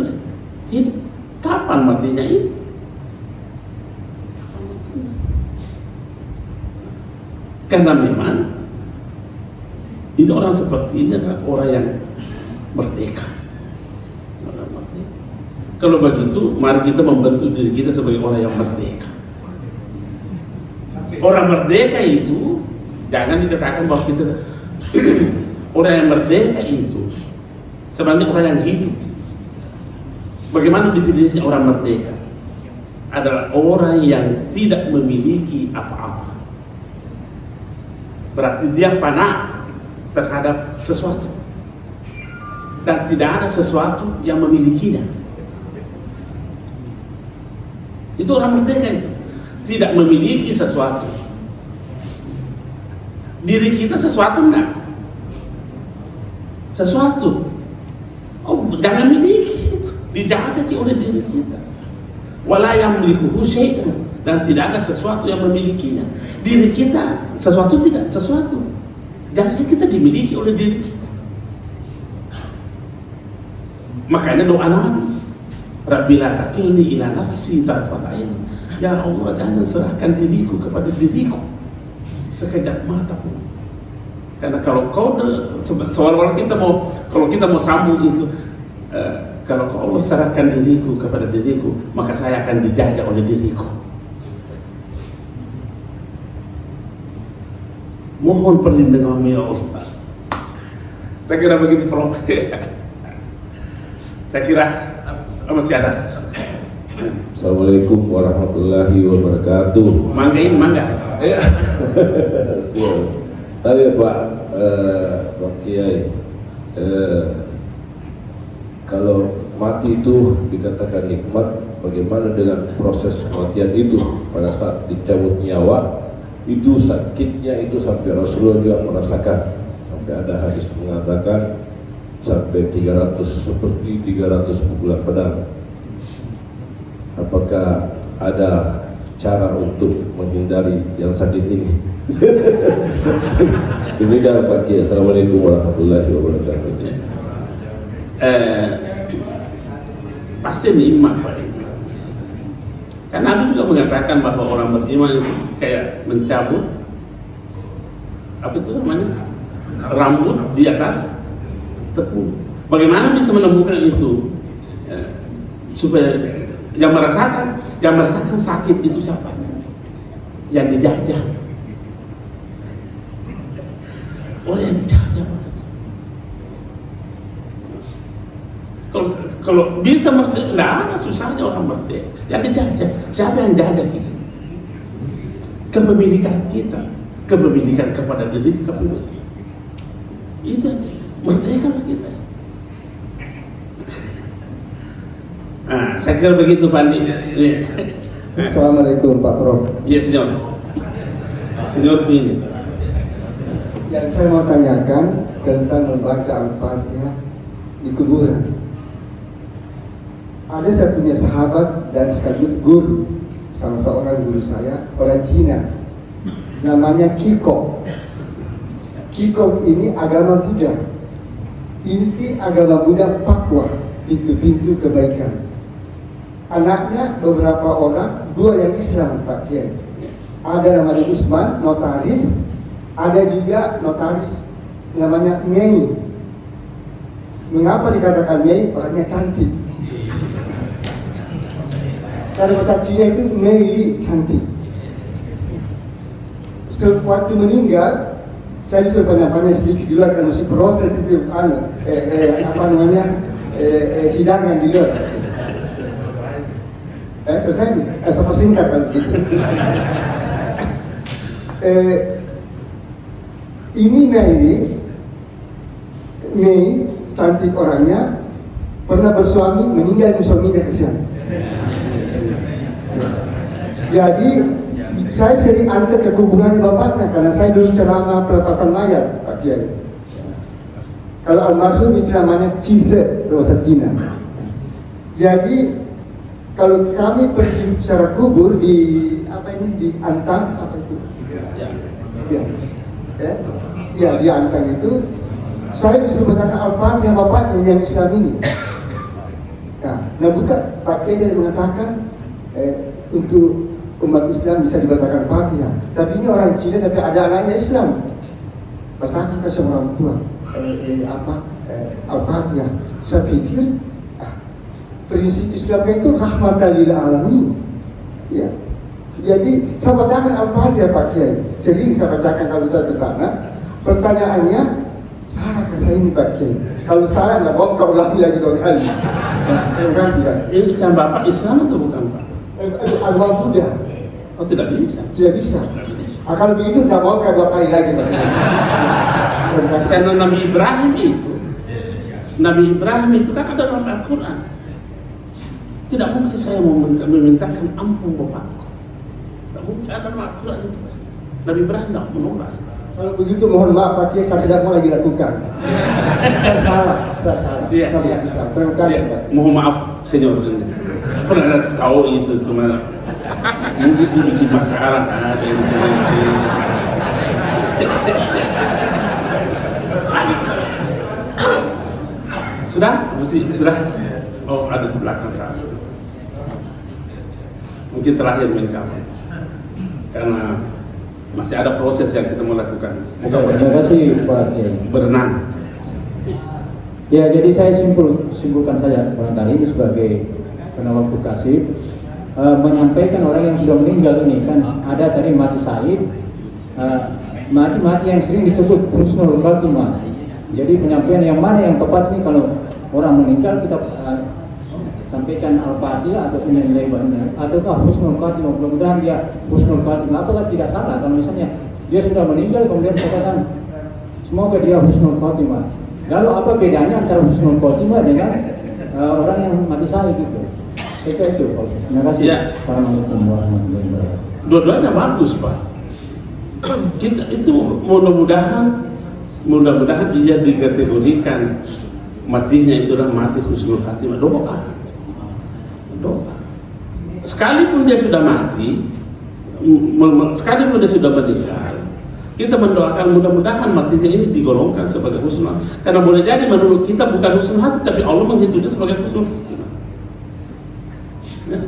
Kapan matinya ini? Karena memang ini orang seperti ini adalah orang yang merdeka. Kalau begitu, mari kita membentuk diri kita sebagai orang yang merdeka. Orang merdeka itu jangan dikatakan bahwa kita orang yang merdeka itu sebenarnya orang yang hidup. Bagaimana definisi orang merdeka? Adalah orang yang tidak memiliki apa-apa. Berarti dia fana terhadap sesuatu dan tidak ada sesuatu yang memilikinya. Itu orang merdeka itu. Tidak memiliki sesuatu. Diri kita sesuatu enggak? Sesuatu. Oh, jangan miliki itu. Dijajaki oleh diri kita. Wala yamlikuhu syai'un, dan tidak ada sesuatu yang memilikinya. Diri kita sesuatu tidak, sesuatu. Jangan kita dimiliki oleh diri kita. Makanya doa Nabi, Rabbi la takilni ila nafsi tarfat ain. Ya Allah, jangan serahkan diriku kepada diriku sekejap mata pun. Karena kalau seolah-olah kalau kita mau sambung itu, kalau Allah serahkan diriku kepada diriku, maka saya akan dijajah oleh diriku. Mohon perlindunganmu ya Allah. Saya kira begitu Prof. Saya kira masih ada. Assalamualaikum warahmatullahi wabarakatuh. Mangga. Tapi Pak Kiai, kalau mati itu dikatakan nikmat, bagaimana dengan proses kematian itu? Pada saat dicabut nyawa, itu sakitnya itu sampai Rasulullah juga merasakan, sampai ada hadis mengatakan sampai 300 pukulan pedang. Apakah ada cara untuk menghindari yang sakit ini. Demikian Pak Kiai. Assalamualaikum warahmatullahi wabarakatuh. Pasti nikmat Pak. Karena Nabi juga mengatakan bahwa orang beriman itu kayak mencabut apa itu namanya rambut di atas tepung. Bagaimana bisa menemukan itu? Supaya yang merasakan sakit itu siapa? Yang dijajah. Oh, yang dijajah. Kalau bisa merdeka, nah susahnya orang merdeka. Yang dijajah, siapa yang jajah kita? Kepemilikan kita, kepemilikan kepada diri kita. Itu merdeka kita. Nah, saya kira begitu Pak Andi. Assalamualaikum Pak Prof. Iya, Senyor ini. Yang saya mau tanyakan tentang membaca Al-Fatihah di kuburan. Ada saya punya sahabat dan sekaligus guru, salah seorang guru saya, orang Cina, namanya Kiko. Kiko ini agama Buddha. Inti agama Buddha Pakwa, pintu-pintu kebaikan. Anaknya beberapa orang, 2 yang Islam Pak Kiai. Ada namanya Usman, notaris. Ada juga notaris namanya Mei. Mengapa dikatakan Mei? Orangnya cantik. Kalau bahasa Cina itu Mei cantik. Sewaktu meninggal, saya disuruh banyak sedikit di luar karena masih proses itu sidangan di luar. Selesai nih, saya singkat kalau begitu. Ini Mei cantik orangnya, pernah bersuami, meninggal suaminya kesian. Jadi saya sering antar ke kuburan bapaknya karena saya dulu ceramah pelepasan mayat Pak Kiai. Kalau almarhum itu namanya Cise bahasa Cina. Jadi kalau kami pergi secara kubur di di Antang apa itu? Ya di Antang itu saya disuruh bacakan Al-Fatihah bapaknya yang Islam ini. Nah bukan Pak Kiai mengatakan untuk umat Islam bisa dibacakan Fatihah, tapi ini orang Cina tapi ada anaknya Islam. Bacakan ke semua orang tua Al-Fatihah. Saya pikir prinsip Islam itu rahmatan lil alamin. Ya. Jadi saya bacakan Al-Fatihah Pak Kiai. Sering saya bacakan kalau saya ke sana. Pertanyaannya, salah ke saya ini Pak Kiai. Kalau salah nggak mau kau ulangi lagi 2 kali. Terima kasih Pak. Ini Islam Bapak Islam atau bukan Pak? Agama Buddha. Oh, tidak bisa. Tidak bisa. Kalau begitu nggak mau 2 kali lagi Pak. Terima kasih. Karena Nabi Ibrahim itu kan ada dalam Al-Quran. Tidak mungkin saya memintakan ampun bapakku. Tidak mungkin ada dalam Al-Quran itu. Nabi Ibrahim tidak menolak. Kalau begitu mohon maaf Pak Kiai, saya tidak mau lagi lakukan. Saya salah. Iya, Saya tidak bisa. Terima kasih Pak. Mohon maaf, Senyor. Pernah tahu itu cuma mungkin dibikin masalah ada yang sudah. Oh, ada di belakang sana. Mungkin terakhir kamu, karena masih ada proses yang kita mau lakukan. Terima kasih Pak Kiai. Berenang. Ya, jadi saya simpulkan saja barangkali ini sebagai penawar kasih menyampaikan orang yang sudah meninggal ini kan ada tadi mati syahid, mati yang sering disebut husnul khatimah. Jadi penyampaian yang mana yang tepat nih kalau orang meninggal kita sampaikan Al-Fatihah atau nilai banyak ataukah husnul khatimah, mudah-mudahan dia husnul khatimah. Apakah tidak salah kalau misalnya dia sudah meninggal kemudian katakan semoga dia husnul khatimah. Lalu apa bedanya antara husnul khatimah dengan orang yang mati syahid itu? Itu. Terima kasih. Ya. Assalamualaikum warahmatullahi wabarakatuh. Dua-duanya bagus Pak. Kita itu mudah-mudahan dia dikategorikan matinya itu adalah mati husnul khatimah. Doa. Sekalipun dia sudah mati, sekarang dia sudah meninggal, kita mendoakan mudah-mudahan matinya ini digolongkan sebagai husnul. Karena boleh jadi menurut kita bukan husnul hati, tapi Allah menghitungnya sebagai husnul hati. Ya.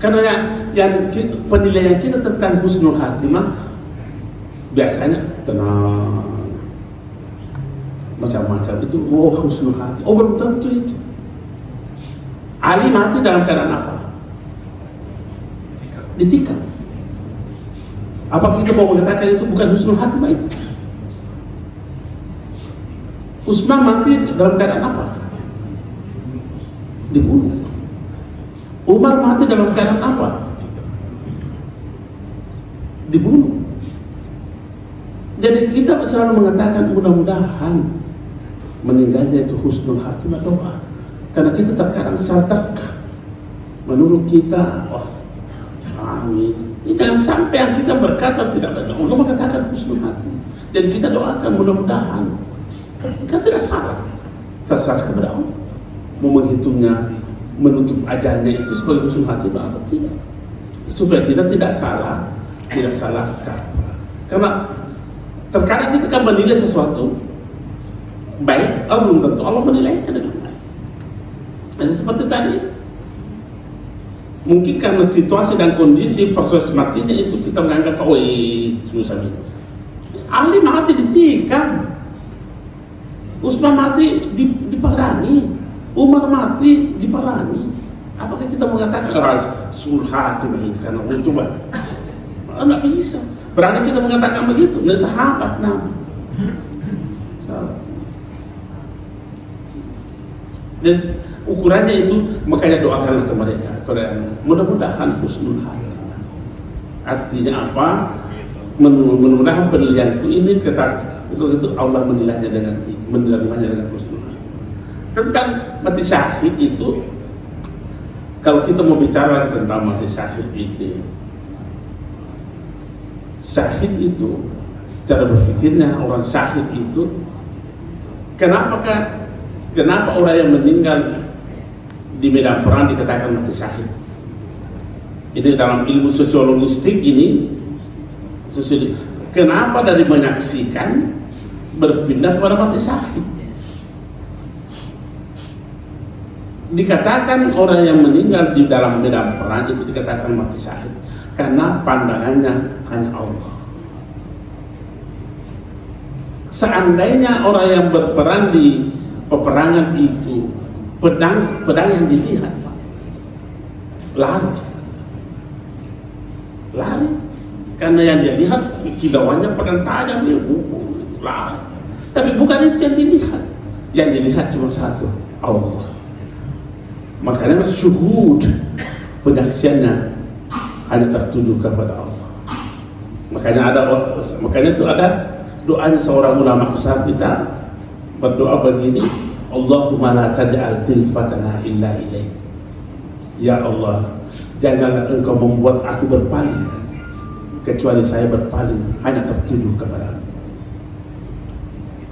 Karena yang penilaian kita tentang husnul khatimah biasanya tenang, macam-macam itu. Oh, husnul hati. Oh, belum tentu itu. Ali mati dalam keadaan apa? Ditikam. Apa kita mau mengatakan itu bukan husnul khatimah itu? Utsman mati dalam keadaan apa? Dibunuh. Umar mati dalam keadaan apa? Dibunuh. Jadi kita selalu mengatakan mudah-mudahan meninggalnya itu husnul khatimah, doa. Karena kita terkadang salah terka. Menurut kita, wah, amin. Ini jangan sampai yang kita berkata tidak benar. Allah mengatakan husnul khatimah. Dan kita doakan mudah-mudahan. Kita tidak salah. Terserah kepada Allah. Mau menghitungnya, menutup ajalnya itu sebagai husnul khatimah atau tidak. Supaya kita tidak salah karena terkadang kita kan menilai sesuatu baik, belum tentu Allah menilainya dengan baik. Jadi seperti tadi, mungkin karena situasi dan kondisi proses matinya itu kita menganggap, oh susah ini. Ali mati ditikam, Utsman mati diperangi, Umar mati diperangi. Apakah kita mengatakan sul khatimah ini karena coba? Tidak bisa. Berani kita mengatakan begitu? Nah, sahabat Nabi. Dan ukurannya itu, makanya doakanlah ke mereka. Mudah-mudahan husnul khatimah. Artinya apa? Mudah-mudahan penilaianku ini itu Allah menilainya dengan husnul khatimah. Tentang mati syahid itu, kalau kita mau bicara tentang mati syahid itu, syahid itu cara berpikirnya orang syahid itu, kenapa orang yang meninggal di medan perang dikatakan mati syahid? Ini dalam ilmu sosiologistik ini, kenapa dari menyaksikan berpindah kepada mati syahid? Dikatakan orang yang meninggal di dalam medan perang itu dikatakan mati syahid karena pandangannya hanya Allah. Seandainya orang yang berperan di peperangan itu pedang yang dilihat, lari karena yang dilihat kilauannya pedang tajam, lari. Tapi bukan itu yang dilihat cuma satu, Allah. Makanya syuhud, penyaksiannya hanya tertuju kepada Allah. Makanya itu ada doanya seorang ulama besar kita berdoa begini, Allahumma la taj'al tilfatana illa ilaik. Ya Allah, janganlah engkau membuat aku berpaling kecuali saya berpaling hanya tertuju kepada-Mu.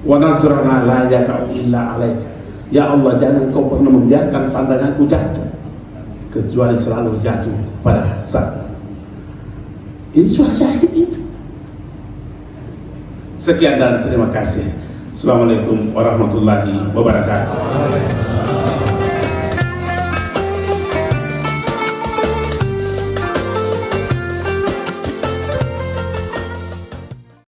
Wa nazrana la yaka'u illa alaika. Ya Allah, jangan kau pernah membiarkan pandanganku jatuh kecuali selalu jatuh pada saat ini. Syahid itu. Sekian dan terima kasih. Assalamualaikum warahmatullahi wabarakatuh.